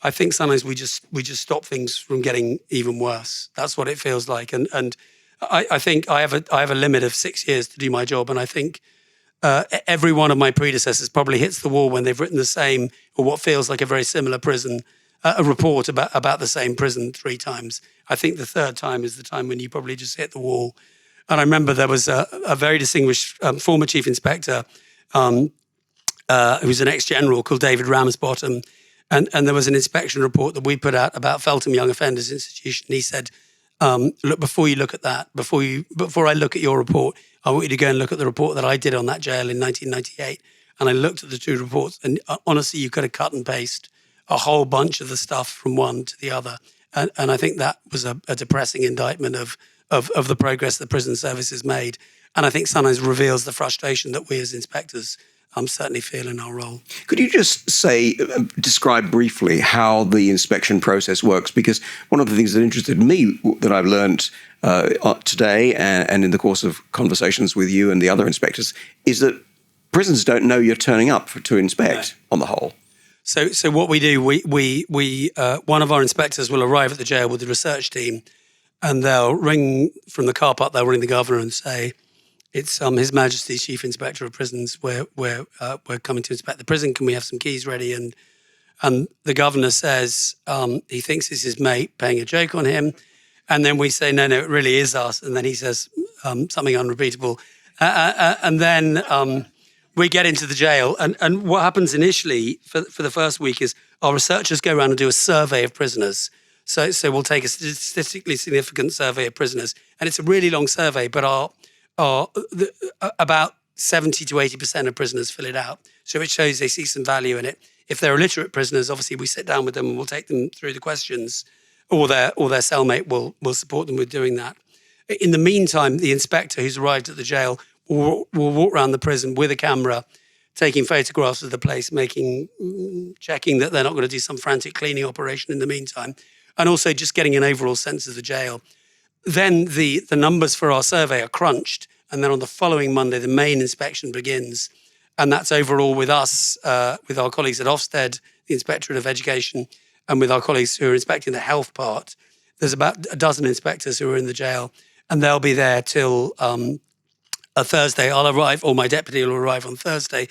I think sometimes we just stop things from getting even worse. That's what it feels like. And I think I have a limit of 6 years to do my job. And I think every one of my predecessors probably hits the wall when they've written the same, or what feels like a very similar prison, a report about the same prison 3 times. I think the third time is the time when you probably just hit the wall. And I remember there was a very distinguished former chief inspector who's an ex-general called David Ramsbottom. And there was an inspection report that we put out about Feltham Young Offenders Institution. He said, look, before you look at that, before I look at your report, I want you to go and look at the report that I did on that jail in 1998. And I looked at the two reports, and honestly, you could have cut and paste a whole bunch of the stuff from one to the other. And I think that was a depressing indictment of the progress the prison service has made. And I think sometimes reveals the frustration that we as inspectors certainly feel in our role. Could you just describe briefly how the inspection process works? Because one of the things that interested me, that I've learned today and in the course of conversations with you and the other inspectors, is that prisons don't know you're turning up to inspect on the whole. So what we do, we one of our inspectors will arrive at the jail with the research team, and they'll ring from the car park. They'll ring the governor and say, "It's His Majesty Chief Inspector of Prisons. We're coming to inspect the prison. Can we have some keys ready?" And the governor says he thinks it's his mate playing a joke on him, and then we say, "No, it really is us." And then he says something unrepeatable, and then we get into the jail. And what happens initially for the first week is our researchers go around and do a survey of prisoners. So we'll take a statistically significant survey of prisoners, and it's a really long survey, but about 70 to 80% of prisoners fill it out. So it shows they see some value in it. If they're illiterate prisoners, obviously we sit down with them and we'll take them through the questions, or their cellmate will support them with doing that. In the meantime, the inspector who's arrived at the jail will walk around the prison with a camera, taking photographs of the place, checking that they're not going to do some frantic cleaning operation in the meantime, and also just getting an overall sense of the jail. Then the numbers for our survey are crunched, and then on the following Monday, the main inspection begins. And that's overall with us, with our colleagues at Ofsted, the Inspectorate of Education, and with our colleagues who are inspecting the health part. There's about a dozen inspectors who are in the jail, and they'll be there till a Thursday. I'll arrive, or my deputy will arrive on Thursday.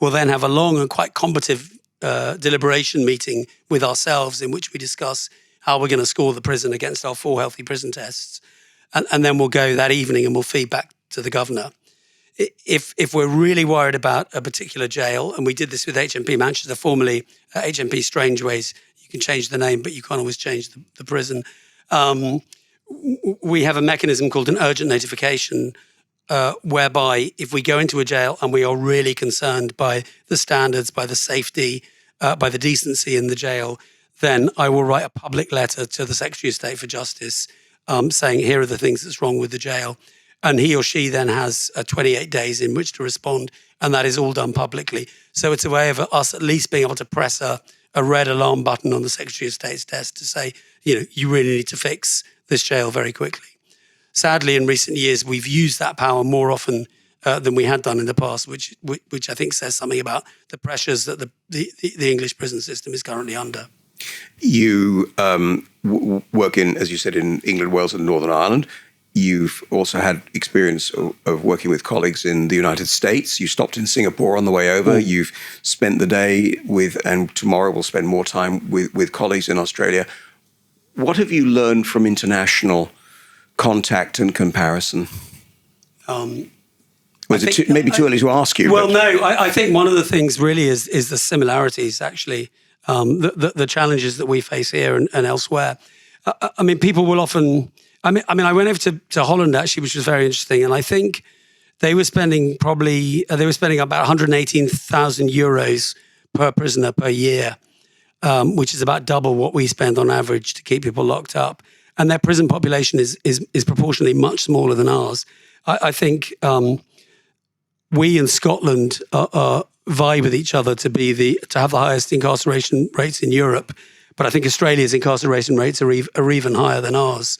We'll then have a long and quite combative deliberation meeting with ourselves in which we discuss how we're going to score the prison against our 4 healthy prison tests. And then we'll go that evening and we'll feed back to the governor. If we're really worried about a particular jail, and we did this with HMP Manchester, formerly HMP Strangeways, you can change the name, but you can't always change the prison. We have a mechanism called an urgent notification, whereby if we go into a jail and we are really concerned by the standards, by the safety, by the decency in the jail, then I will write a public letter to the Secretary of State for Justice saying, here are the things that's wrong with the jail. And he or she then has 28 days in which to respond, and that is all done publicly. So it's a way of us at least being able to press a red alarm button on the Secretary of State's desk to say, you really need to fix this jail very quickly. Sadly, in recent years, we've used that power more often than we had done in the past, which I think says something about the pressures that the English prison system is currently under. You work in, as you said, in England, Wales and Northern Ireland. You've also had experience of working with colleagues in the United States. You stopped in Singapore on the way over. You've spent the day and tomorrow we'll spend more time with colleagues in Australia. What have you learned from international contact and comparison? Maybe too early to ask you? Well, no, I think one of the things really is the similarities, actually, the challenges that we face here and elsewhere. I mean, people will often... I went over to Holland, actually, which was very interesting, and I think they were spending about 118,000 euros per prisoner per year, which is about double what we spend on average to keep people locked up. And their prison population is proportionally much smaller than ours. I think we in Scotland vie with each other to have the highest incarceration rates in Europe, but I think Australia's incarceration rates are even higher than ours.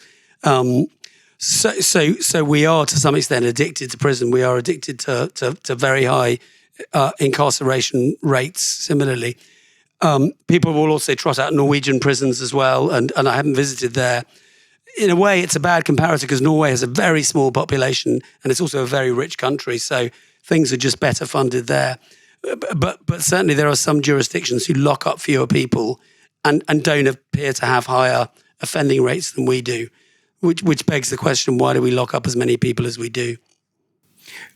So we are to some extent addicted to prison. We are addicted to very high incarceration rates. Similarly, people will also trot out Norwegian prisons as well, and I haven't visited there. In a way, it's a bad comparator because Norway has a very small population and it's also a very rich country, so things are just better funded there. But certainly there are some jurisdictions who lock up fewer people and don't appear to have higher offending rates than we do. Which begs the question, why do we lock up as many people as we do?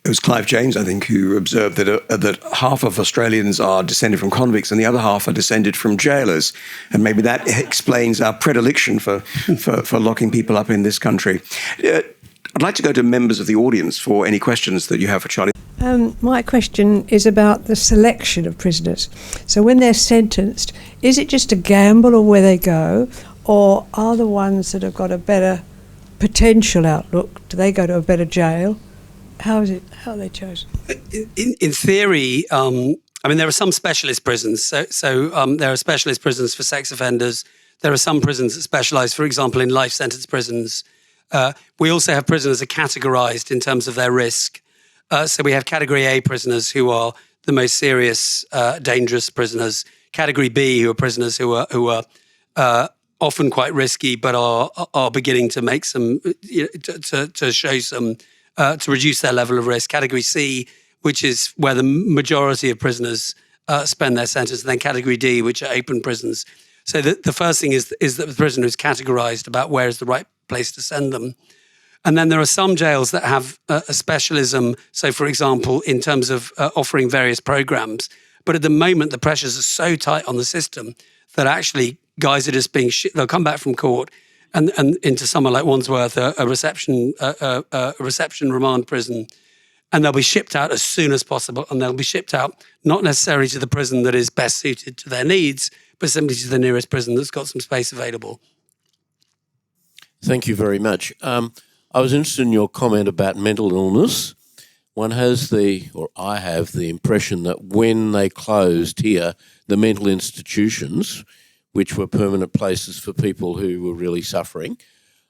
It was Clive James, I think, who observed that half of Australians are descended from convicts and the other half are descended from jailers. And maybe that explains our predilection for locking people up in this country. I'd like to go to members of the audience for any questions that you have for Charlie. My question is about the selection of prisoners. So when they're sentenced, is it just a gamble of where they go, or are the ones that have got a better potential outlook, do they go to a better jail? How are they chosen? In theory, there are some specialist prisons. So there are specialist prisons for sex offenders. There are some prisons that specialise, for example, in life sentence prisons. We also have prisoners that are categorised in terms of their risk. So we have Category A prisoners who are the most serious, dangerous prisoners. Category B, who are prisoners who are often quite risky, but are beginning to make some to show some to reduce their level of risk. Category C, which is where the majority of prisoners spend their sentence, and then Category D, which are open prisons. So the first thing is that the prisoner is categorised about where is the right place to send them. And then there are some jails that have a specialism. So, for example, in terms of offering various programs. But at the moment, the pressures are so tight on the system that actually guys are just they'll come back from court and into somewhere like Wandsworth, a reception remand prison, and they'll be shipped out as soon as possible. And they'll be shipped out not necessarily to the prison that is best suited to their needs, but simply to the nearest prison that's got some space available. Thank you very much. I was interested in your comment about mental illness. I have the impression that when they closed here, the mental institutions, which were permanent places for people who were really suffering,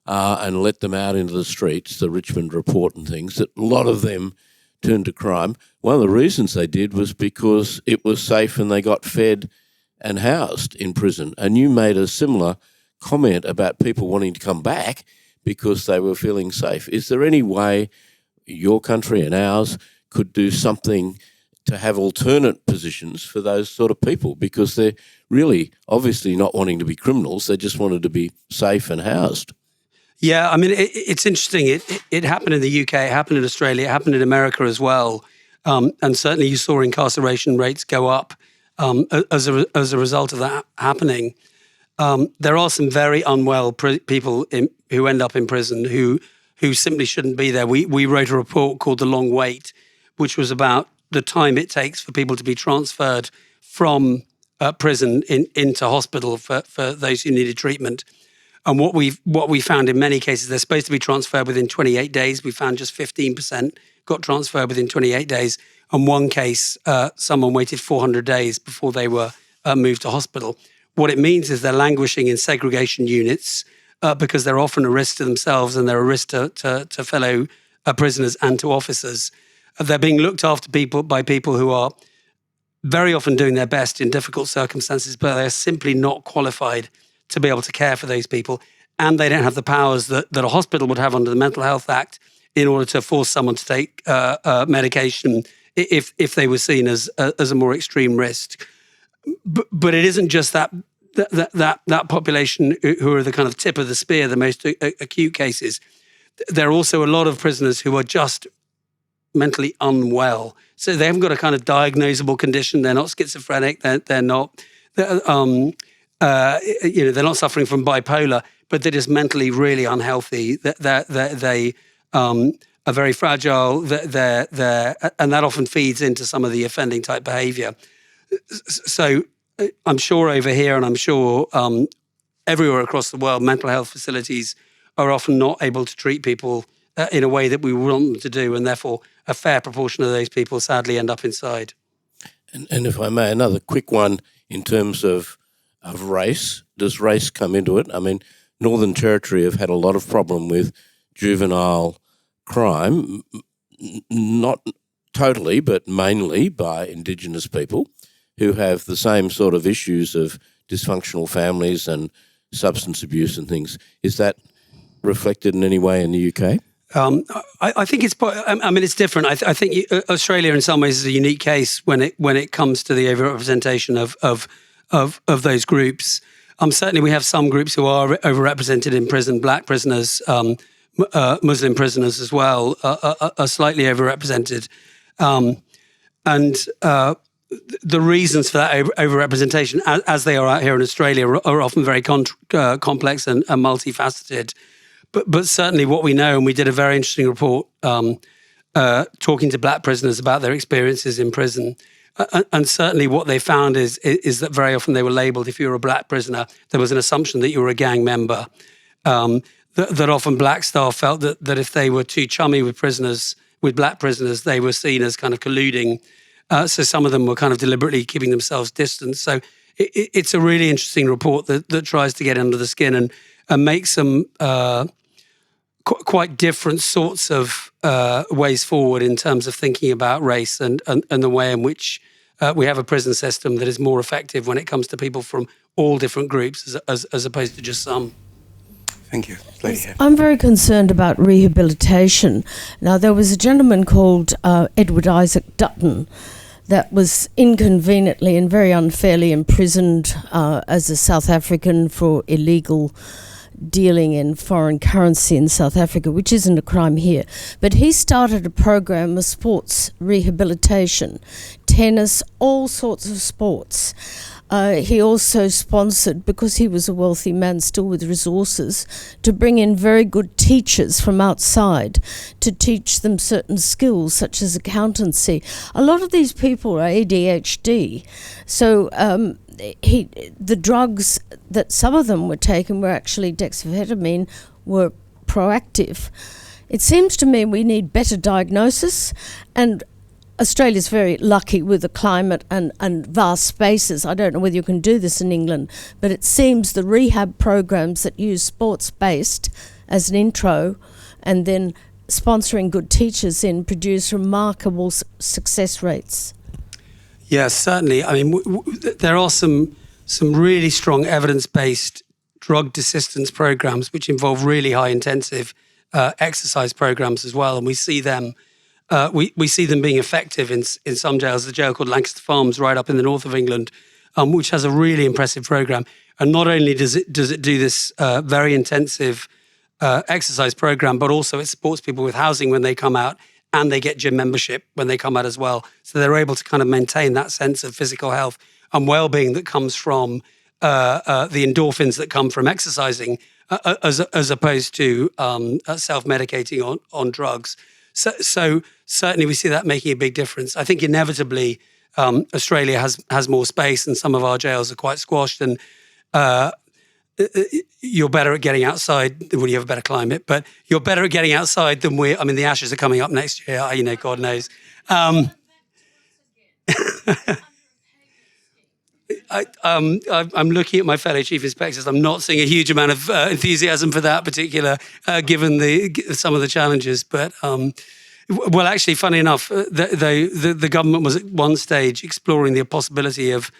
and let them out into the streets, the Richmond Report and things, that a lot of them turned to crime. One of the reasons they did was because it was safe and they got fed and housed in prison. And you made a similar comment about people wanting to come back because they were feeling safe. Is there any way your country and ours could do something to have alternate positions for those sort of people? Because they're really obviously not wanting to be criminals. They just wanted to be safe and housed. Yeah, it's interesting. It happened in the UK, it happened in Australia, it happened in America as well. And certainly you saw incarceration rates go up as a result of that happening. There are some very unwell people who end up in prison who simply shouldn't be there. We wrote a report called The Long Wait, which was about the time it takes for people to be transferred from prison into hospital for those who needed treatment. And what we found in many cases, they're supposed to be transferred within 28 days. We found just 15% got transferred within 28 days. And one case, someone waited 400 days before they were moved to hospital. What it means is they're languishing in segregation units because they're often a risk to themselves and they're a risk to fellow prisoners and to officers. They're being looked after by people who are very often doing their best in difficult circumstances, but they're simply not qualified to be able to care for those people. And they don't have the powers that a hospital would have under the Mental Health Act in order to force someone to take medication if they were seen as a more extreme risk. But it isn't just that population who are the kind of tip of the spear, the most acute cases. There are also a lot of prisoners who are just mentally unwell. So they haven't got a kind of diagnosable condition. They're not schizophrenic. They're not. They're not suffering from bipolar, but they're just mentally really unhealthy. They are very fragile. And that often feeds into some of the offending type behaviour. So I'm sure over here, and I'm sure everywhere across the world, mental health facilities are often not able to treat people in a way that we want them to do, and therefore a fair proportion of those people sadly end up inside. And if I may, another quick one in terms of race. Does race come into it? I mean, Northern Territory have had a lot of problem with juvenile crime, not totally, but mainly by Indigenous people who have the same sort of issues of dysfunctional families and substance abuse and things. Is that reflected in any way in the UK? I think it's. It's different. I think Australia, in some ways, is a unique case when it comes to the overrepresentation of those groups. Certainly, we have some groups who are overrepresented in prison. Black prisoners, Muslim prisoners as well are slightly overrepresented. The reasons for that overrepresentation, as they are out here in Australia, are often very complex and multifaceted. But certainly what we know, and we did a very interesting report talking to black prisoners about their experiences in prison. And certainly what they found is that very often they were labelled, if you were a black prisoner, there was an assumption that you were a gang member. That often black staff felt that if they were too chummy with black prisoners, they were seen as kind of colluding. So some of them were kind of deliberately keeping themselves distant. So it's a really interesting report that tries to get under the skin and make some quite different sorts of ways forward in terms of thinking about race and the way in which we have a prison system that is more effective when it comes to people from all different groups as opposed to just some. Thank you. Lady I'm very concerned about rehabilitation. Now, there was a gentleman called Edward Isaac Dutton that was inconveniently and very unfairly imprisoned as a South African for illegal dealing in foreign currency in South Africa, which isn't a crime here. But he started a program of sports rehabilitation, tennis, all sorts of sports. He also sponsored, because he was a wealthy man still with resources, to bring in very good teachers from outside to teach them certain skills such as accountancy. A lot of these people are ADHD, so the drugs that some of them were taking were actually dexamphetamine, were proactive. It seems to me we need better diagnosis, and Australia's very lucky with the climate and vast spaces. I don't know whether you can do this in England, but it seems the rehab programs that use sports-based as an intro and then sponsoring good teachers in produce remarkable success rates. Yes, certainly. I mean, there are some really strong evidence-based drug desistance programs which involve really high-intensive exercise programs as well, and we see them. We see them being effective in some jails. There's a jail called Lancaster Farms right up in the north of England, which has a really impressive program. And not only does it do this very intensive exercise program, but also it supports people with housing when they come out, and they get gym membership when they come out as well. So they're able to kind of maintain that sense of physical health and well-being that comes from the endorphins that come from exercising, as opposed to self-medicating on drugs. So certainly we see that making a big difference. I think inevitably Australia has more space and some of our jails are quite squashed, and you're better at getting outside. Well, you have a better climate, but you're better at getting outside than we. I mean, the Ashes are coming up next year, God knows. I'm looking at my fellow chief inspectors. I'm not seeing a huge amount of enthusiasm for that particular, given some of the challenges. But well, actually, funny enough, the government was at one stage exploring the possibility of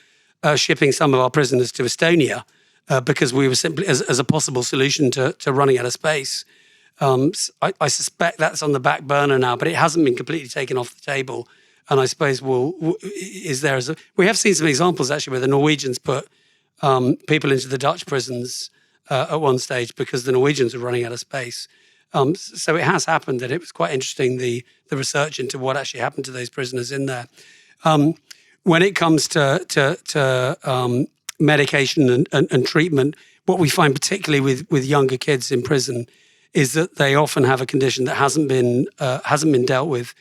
shipping some of our prisoners to Estonia because we were simply as a possible solution to running out of space. I suspect that's on the back burner now, but it hasn't been completely taken off the table. And I suppose we have seen some examples actually where the Norwegians put people into the Dutch prisons at one stage because the Norwegians were running out of space. So it has happened, and it was quite interesting, the research into what actually happened to those prisoners in there. When it comes to medication and treatment, what we find particularly with younger kids in prison is that they often have a condition that hasn't been dealt with.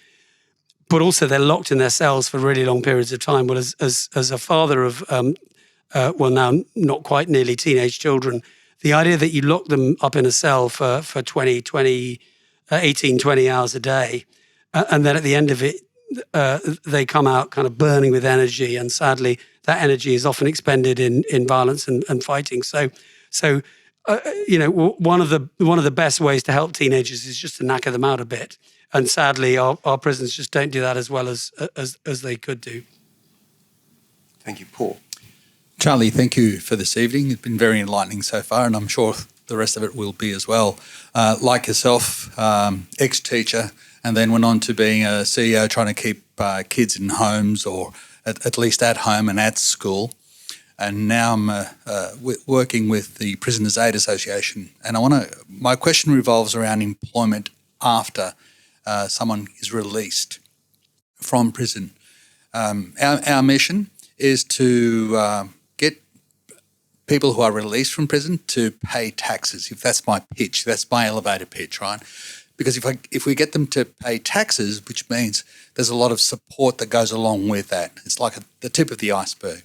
But also they're locked in their cells for really long periods of time. Well, as a father of, now not quite nearly teenage children, the idea that you lock them up in a cell for 18, 20 hours a day, and then at the end of it, they come out kind of burning with energy, and sadly, that energy is often expended in violence and fighting. So one of the best ways to help teenagers is just to knacker them out a bit. And sadly, our prisons just don't do that as well as they could do. Thank you, Paul. Charlie, thank you for this evening. It's been very enlightening so far, and I'm sure the rest of it will be as well. Like yourself, ex-teacher, and then went on to being a CEO trying to keep kids in homes or at least at home and at school. and now I'm working with the Prisoners Aid Association. And my question revolves around employment after someone is released from prison. Our mission is to get people who are released from prison to pay taxes. If that's my pitch, that's my elevator pitch, right? Because if we get them to pay taxes, which means there's a lot of support that goes along with that. It's like the tip of the iceberg.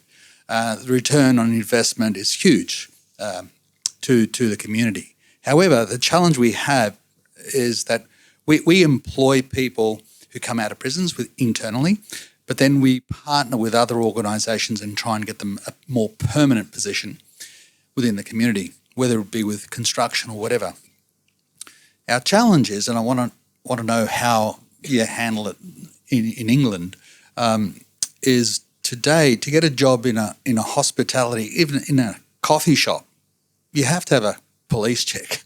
The return on investment is huge to the community. However, the challenge we have is that we employ people who come out of prisons internally, but then we partner with other organisations and try and get them a more permanent position within the community, whether it be with construction or whatever. Our challenge is, and I want to know how you handle it in England, is today to get a job in a hospitality, even in a coffee shop, you have to have a police check,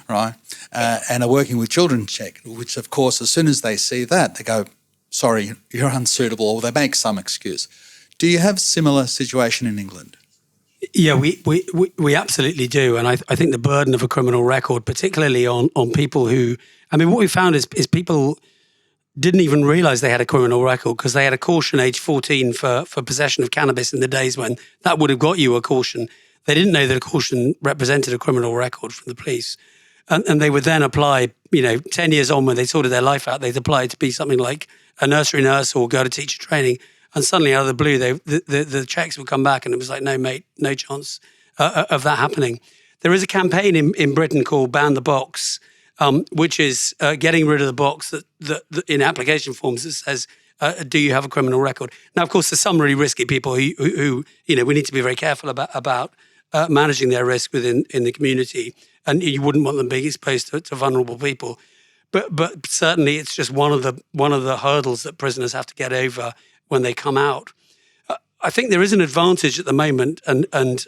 right? And a working with children check, which of course, as soon as they see that, they go, sorry, you're unsuitable, or they make some excuse. Do you have similar situation in England? Yeah, we absolutely do. And I think the burden of a criminal record, particularly on people who, I mean, what we found is people didn't even realise they had a criminal record because they had a caution age 14 for possession of cannabis in the days when that would have got you a caution. They didn't know that a caution represented a criminal record from the police. And they would then apply, 10 years on when they sorted their life out, they'd apply to be something like a nursery nurse or go to teacher training. And suddenly out of the blue, the checks would come back and it was like, no, mate, no chance of that happening. There is a campaign in Britain called Ban the Box, which is getting rid of the box that in application forms that says, do you have a criminal record? Now, of course, there's some really risky people who we need to be very careful about managing their risk in the community. And you wouldn't want them being exposed to vulnerable people. But certainly it's just one of the hurdles that prisoners have to get over when they come out. I think there is an advantage at the moment, and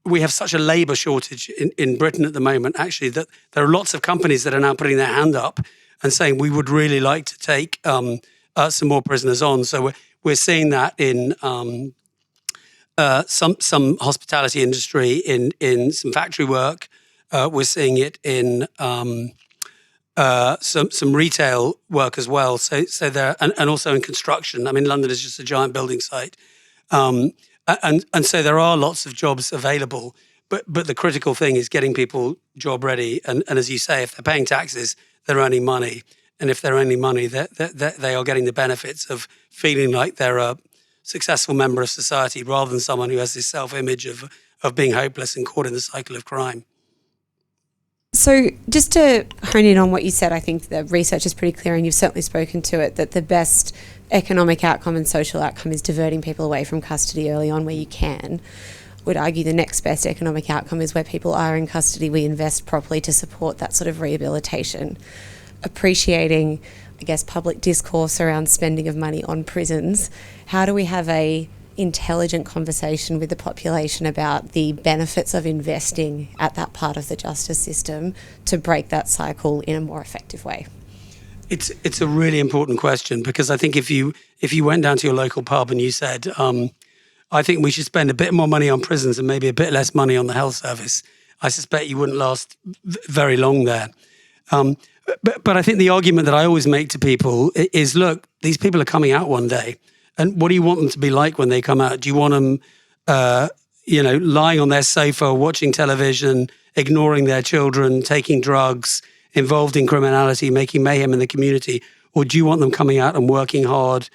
we have such a labour shortage in Britain at the moment, actually, that there are lots of companies that are now putting their hand up and saying we would really like to take some more prisoners on. So we're seeing that in some hospitality industry, in some factory work. We're seeing it in some retail work as well. So there, and also in construction. I mean, London is just a giant building site, and so there are lots of jobs available. But the critical thing is getting people job ready. And as you say, if they're paying taxes, they're earning money, and if they're earning money, they are getting the benefits of feeling like they're a successful member of society rather than someone who has this self-image of being hopeless and caught in the cycle of crime. So just to hone in on what you said, I think the research is pretty clear, and you've certainly spoken to it, that the best economic outcome and social outcome is diverting people away from custody early on where you can. Would argue the next best economic outcome is where people are in custody, we invest properly to support that sort of rehabilitation. Appreciating, I guess, public discourse around spending of money on prisons, how do we have a intelligent conversation with the population about the benefits of investing at that part of the justice system to break that cycle in a more effective way? It's a really important question, because I think if you went down to your local pub and you said, I think we should spend a bit more money on prisons and maybe a bit less money on the health service, I suspect you wouldn't last very long there. But I think the argument that I always make to people is, look, these people are coming out one day. And what do you want them to be like when they come out? Do you want them, lying on their sofa, watching television, ignoring their children, taking drugs, involved in criminality, making mayhem in the community? Or do you want them coming out and working hard,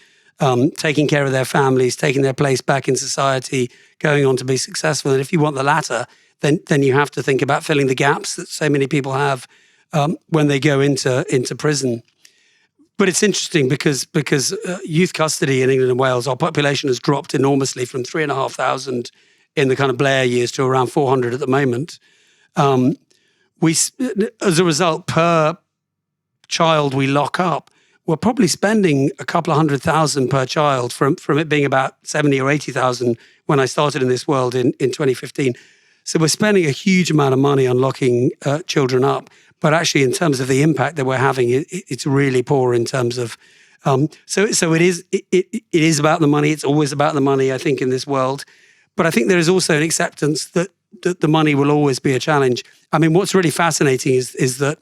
taking care of their families, taking their place back in society, going on to be successful? And if you want the latter, then you have to think about filling the gaps that so many people have when they go into prison. But it's interesting because youth custody in England and Wales, our population has dropped enormously from 3,500 in the kind of Blair years to around 400 at the moment. As a result, per child we lock up, we're probably spending a couple of $100,000 per child from it being about 70 or 80,000 when I started in this world in 2015. So we're spending a huge amount of money on locking children up. But actually, in terms of the impact that we're having, it's really poor in terms of. So it is about the money. It's always about the money, I think, in this world. But I think there is also an acceptance that the money will always be a challenge. I mean, what's really fascinating is that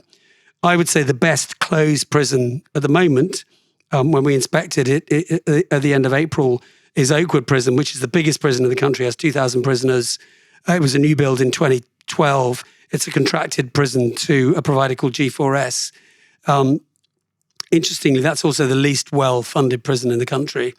I would say the best closed prison at the moment, when we inspected it at the end of April, is Oakwood Prison, which is the biggest prison in the country, has 2,000 prisoners. It was a new build in 2012. It's a contracted prison to a provider called G4S. Interestingly, that's also the least well-funded prison in the country.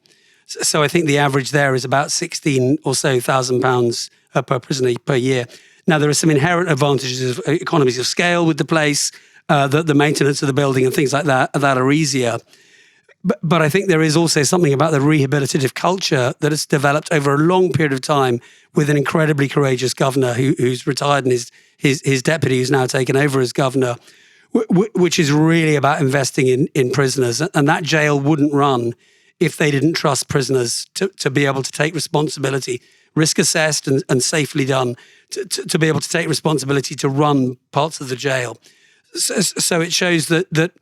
So I think the average there is about 16 or so £1,000 per prisoner per year. Now, there are some inherent advantages of economies of scale with the place, the maintenance of the building and things like that are easier. But I think there is also something about the rehabilitative culture that has developed over a long period of time with an incredibly courageous governor who's retired and his deputy who's now taken over as governor, which is really about investing in prisoners. And that jail wouldn't run if they didn't trust prisoners to be able to take responsibility, risk assessed and safely done, to be able to take responsibility to run parts of the jail. So it shows that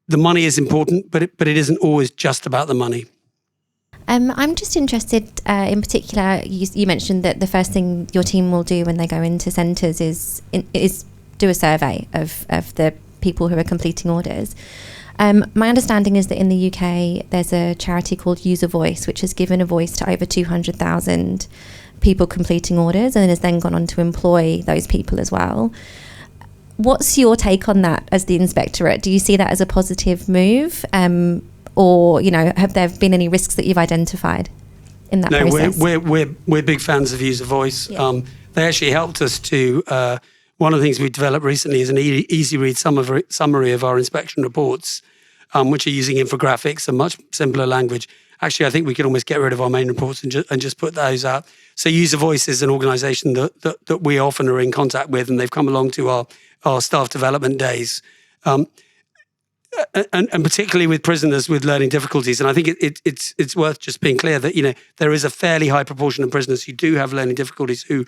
the money is important, but it isn't always just about the money. I'm just interested in particular, you mentioned that the first thing your team will do when they go into centres is do a survey of the people who are completing orders. My understanding is that in the UK there's a charity called Use a Voice, which has given a voice to over 200,000 people completing orders and has then gone on to employ those people as well. What's your take on that as the inspectorate? Do you see that as a positive move? Or, have there been any risks that you've identified in that process? No, we're big fans of Use a Voice. Yeah. They actually helped us to, one of the things we developed recently is an easy read summary of our inspection reports, which are using infographics and much simpler language. Actually, I think we could almost get rid of our main reports and just put those out. So Use a Voice is an organisation that we often are in contact with, and they've come along to our staff development days. And particularly with prisoners with learning difficulties. And I think it's worth just being clear that, there is a fairly high proportion of prisoners who do have learning difficulties who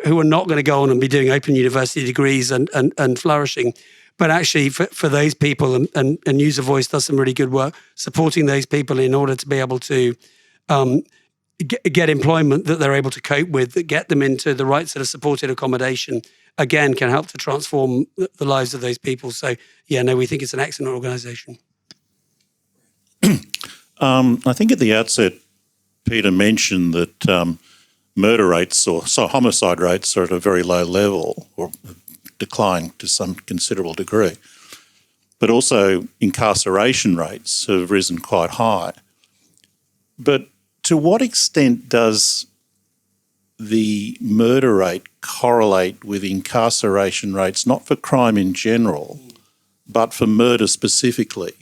are not going to go on and be doing open university degrees and flourishing. But actually for those people, and Use a Voice does some really good work supporting those people in order to be able to get employment that they're able to cope with, that get them into the right sort of supported accommodation, again, can help to transform the lives of those people. So, we think it's an excellent organisation. I think at the outset, Peter mentioned that murder rates or homicide rates are at a very low level or declined to some considerable degree. But also incarceration rates have risen quite high. But to what extent does the murder rate correlate with incarceration rates, not for crime in general, but for murder specifically?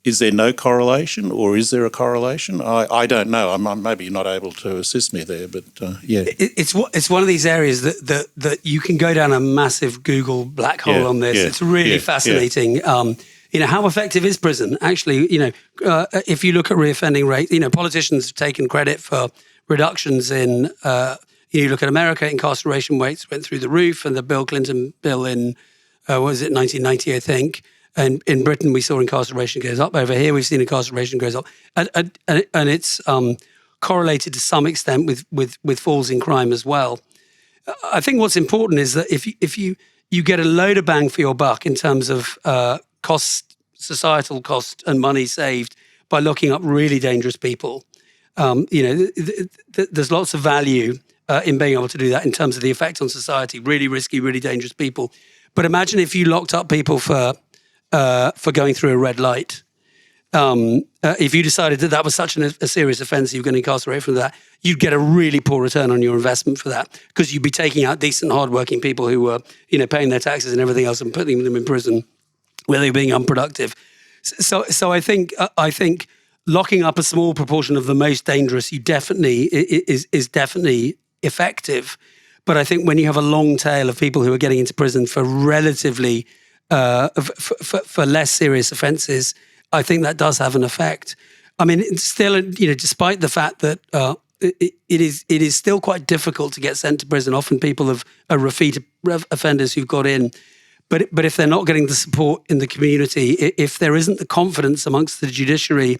Is there no correlation, or is there a correlation? I don't know. I'm maybe not able to assist me there, but yeah. It's one of these areas that you can go down a massive Google black hole on this. Yeah, it's really fascinating. Yeah. How effective is prison? Actually, if you look at reoffending rate, politicians have taken credit for reductions in, you look at America, incarceration rates went through the roof, and the Bill Clinton bill in, 1990, I think. And in Britain, we saw incarceration goes up. Over here, we've seen incarceration goes up. And it's correlated to some extent with falls in crime as well. I think what's important is that if you get a load of bang for your buck in terms of societal cost and money saved by locking up really dangerous people, there's lots of value in being able to do that in terms of the effect on society, really risky, really dangerous people. But imagine if you locked up people for going through a red light. If you decided that was such a serious offence, you were going to incarcerate for that, you'd get a really poor return on your investment for that, because you'd be taking out decent, hardworking people who were, paying their taxes and everything else and putting them in prison where they were being unproductive. So I think locking up a small proportion of the most dangerous is definitely effective. But I think when you have a long tail of people who are getting into prison for relatively for less serious offences, I think that does have an effect. I mean, it's still, despite the fact that it is still quite difficult to get sent to prison. Often people are repeat offenders who've got in, but if they're not getting the support in the community, if there isn't the confidence amongst the judiciary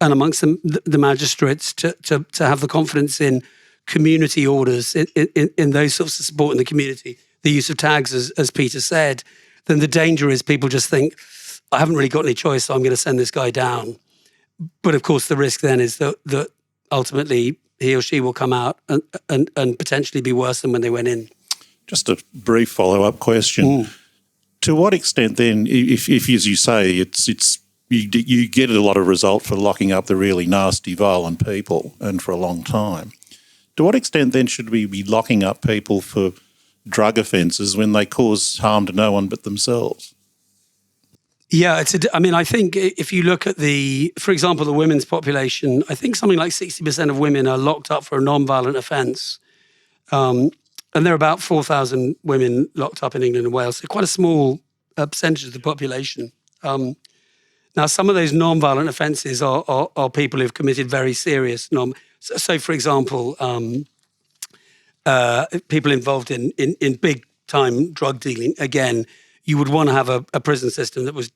and amongst the magistrates to have the confidence in community orders, in those sorts of support in the community, the use of tags, as Peter said, then the danger is people just think, I haven't really got any choice, so I'm going to send this guy down. But of course, the risk then is that ultimately he or she will come out and potentially be worse than when they went in. Just a brief follow-up question. To what extent then, if as you say, you get a lot of result for locking up the really nasty, violent people and for a long time, to what extent then should we be locking up people for drug offences when they cause harm to no one but themselves? Yeah, I think if you look at for example, the women's population, I think something like 60% of women are locked up for a non-violent offence. And there are about 4,000 women locked up in England and Wales, so quite a small percentage of the population. Now, some of those non-violent offences are people who've committed very serious So, for example, people involved in big-time drug dealing, again, you would want to have a prison system that was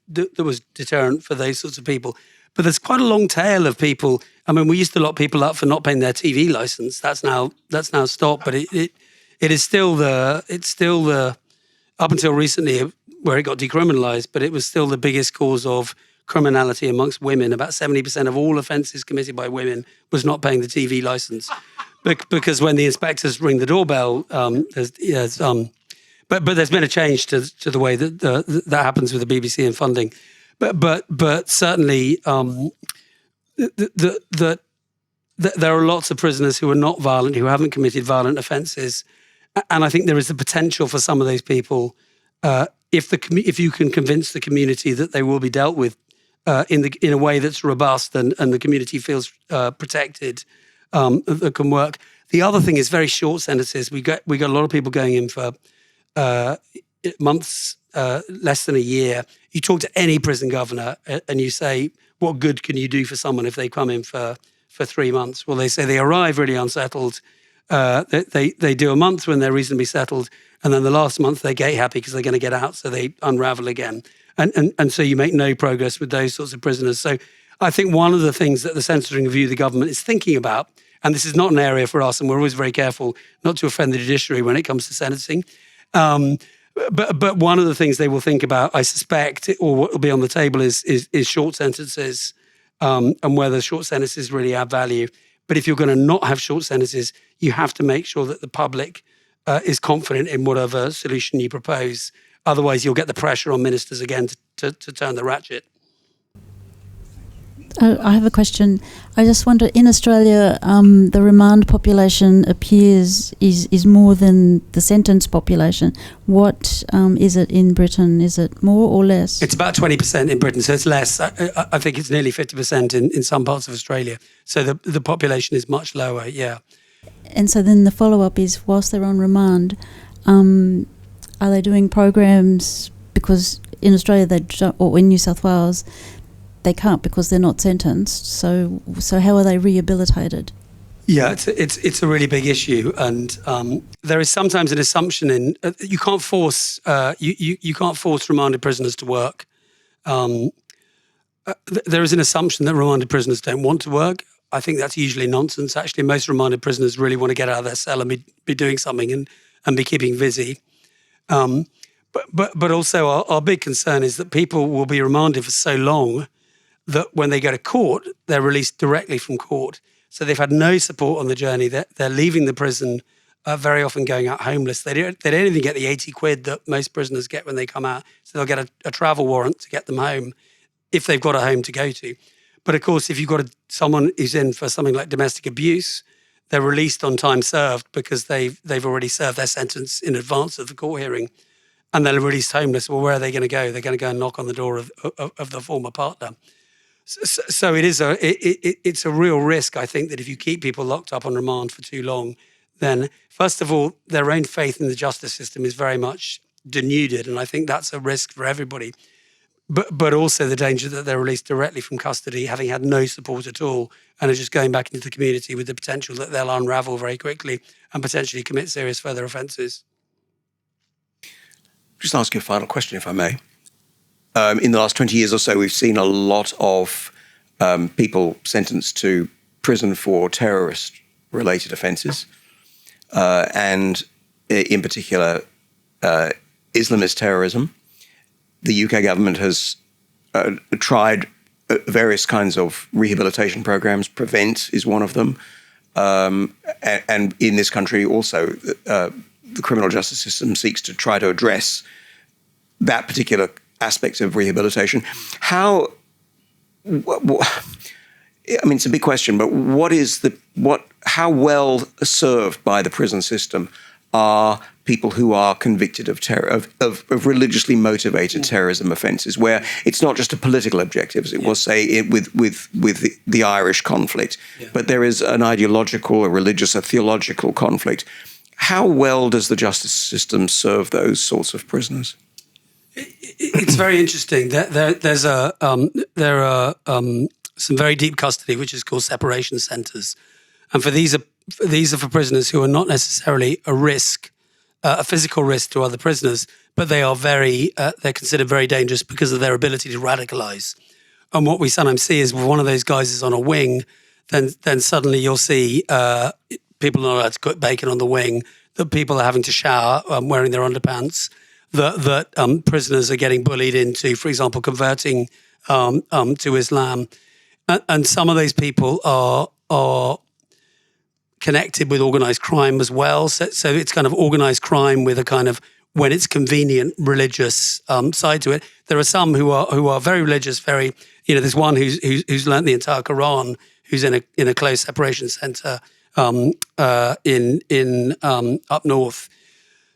deterrent for those sorts of people. But there's quite a long tail of people. I mean, we used to lock people up for not paying their TV license. That's now stopped. But it is still the up until recently where it got decriminalised. But it was still the biggest cause of criminality amongst women. About 70% of all offences committed by women was not paying the TV license, because when the inspectors ring the doorbell, But there's been a change to the way that happens with the BBC and funding. But certainly there are lots of prisoners who are not violent, who haven't committed violent offences, and I think there is the potential for some of those people, if you can convince the community that they will be dealt with in a way that's robust and the community feels protected, that can work. The other thing is very short sentences. We got a lot of people going in for months, less than a year. You talk to any prison governor and you say, what good can you do for someone if they come in for 3 months? Well, they say they arrive really unsettled. They do a month when they're reasonably settled, and then the last month they're gate happy because they're going to get out, so they unravel again. And so you make no progress with those sorts of prisoners. So I think one of the things that the Sentencing Review of the government is thinking about, and this is not an area for us, and we're always very careful not to offend the judiciary when it comes to sentencing, but one of the things they will think about, I suspect, or what will be on the table is short sentences, and whether short sentences really add value. But if you're going to not have short sentences, you have to make sure that the public is confident in whatever solution you propose. Otherwise, you'll get the pressure on ministers again to turn the ratchet. I have a question. I just wonder, in Australia, the remand population is more than the sentence population. What is it in Britain? Is it more or less? It's about 20% in Britain, so it's less. I think it's nearly 50% in some parts of Australia. So the population is much lower, yeah. And so then the follow-up is, whilst they're on remand, are they doing programs? Because in Australia, or in New South Wales, they can't because they're not sentenced. So how are they rehabilitated? Yeah, it's a really big issue, and there is sometimes an assumption in you can't force you can't force remanded prisoners to work. There is an assumption that remanded prisoners don't want to work. I think that's usually nonsense. Actually, most remanded prisoners really want to get out of their cell and be doing something and be keeping busy. But also our big concern is that people will be remanded for so long that when they go to court, they're released directly from court. So they've had no support on the journey. They're leaving the prison, very often going out homeless. They don't even get the 80 quid that most prisoners get when they come out. So they'll get a travel warrant to get them home if they've got a home to go to. But of course, if you've got someone who's in for something like domestic abuse, they're released on time served because they've already served their sentence in advance of the court hearing, and they're released homeless. Well, where are they going to go? They're going to go and knock on the door of the former partner. So it's a real risk, I think, that if you keep people locked up on remand for too long, then first of all, their own faith in the justice system is very much denuded, and I think that's a risk for everybody. But also the danger that they're released directly from custody, having had no support at all, and are just going back into the community with the potential that they'll unravel very quickly and potentially commit serious further offences. Just ask you a final question, if I may. In the last 20 years or so, we've seen a lot of people sentenced to prison for terrorist-related offences. and in particular Islamist terrorism. The UK government has tried various kinds of rehabilitation programs. Prevent is one of them. And in this country also, the criminal justice system seeks to try to address that particular aspect of rehabilitation. How, I mean, it's a big question, but how well served by the prison system are people who are convicted of religiously motivated terrorism offences, where it's not just a political objective, as it was, say, with the Irish conflict, but there is an ideological, a religious, a theological conflict. How well does the justice system serve those sorts of prisoners? It's very interesting. There are some very deep custody, which is called separation centres, and these are for prisoners who are not necessarily a physical risk to other prisoners, but they are they're considered very dangerous because of their ability to radicalise. And what we sometimes see is when one of those guys is on a wing, then suddenly you'll see people not allowed to cook bacon on the wing, that people are having to shower wearing their underpants, that prisoners are getting bullied into, for example, converting to Islam. And some of those people are connected with organised crime as well. So it's kind of organised crime with a kind of, when it's convenient, religious side to it. There are some who are very religious, very, there's one who's learnt the entire Quran, who's in a closed separation centre in up north.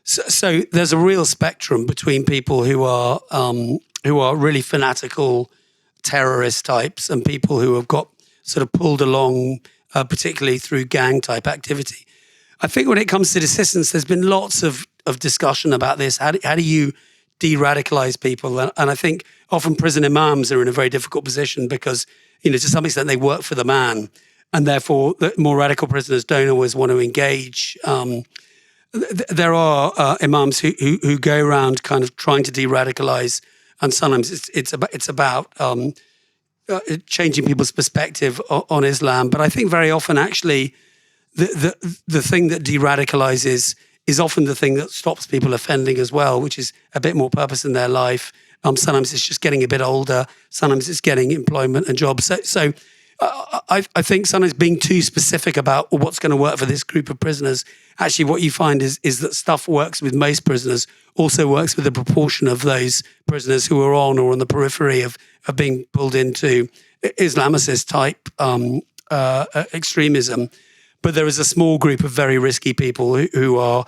So there's a real spectrum between people who are really fanatical terrorist types and people who have got sort of pulled along, particularly through gang type activity. I think when it comes to assistance, there's been lots of discussion about this. How do you de-radicalise people? And I think often prison imams are in a very difficult position because, to some extent they work for the man, and therefore the more radical prisoners don't always want to engage. There are imams who go around kind of trying to de-radicalise, and sometimes it's about changing people's perspective on Islam. But I think very often actually the thing that de-radicalises is often the thing that stops people offending as well, which is a bit more purpose in their life. Sometimes it's just getting a bit older. Sometimes it's getting employment and jobs. So I think sometimes being too specific about what's going to work for this group of prisoners, actually what you find is that stuff works with most prisoners, also works with a proportion of those prisoners who are on or on the periphery of being pulled into Islamicist type extremism. But there is a small group of very risky people who are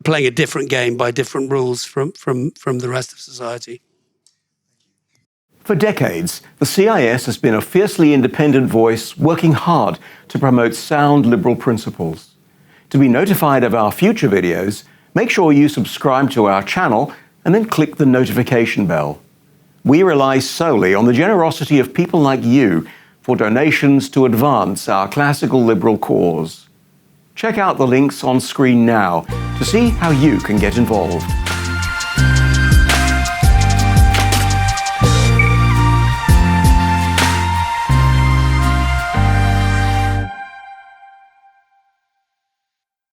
playing a different game by different rules from the rest of society. For decades, the CIS has been a fiercely independent voice working hard to promote sound liberal principles. To be notified of our future videos, make sure you subscribe to our channel and then click the notification bell. We rely solely on the generosity of people like you for donations to advance our classical liberal cause. Check out the links on screen now to see how you can get involved.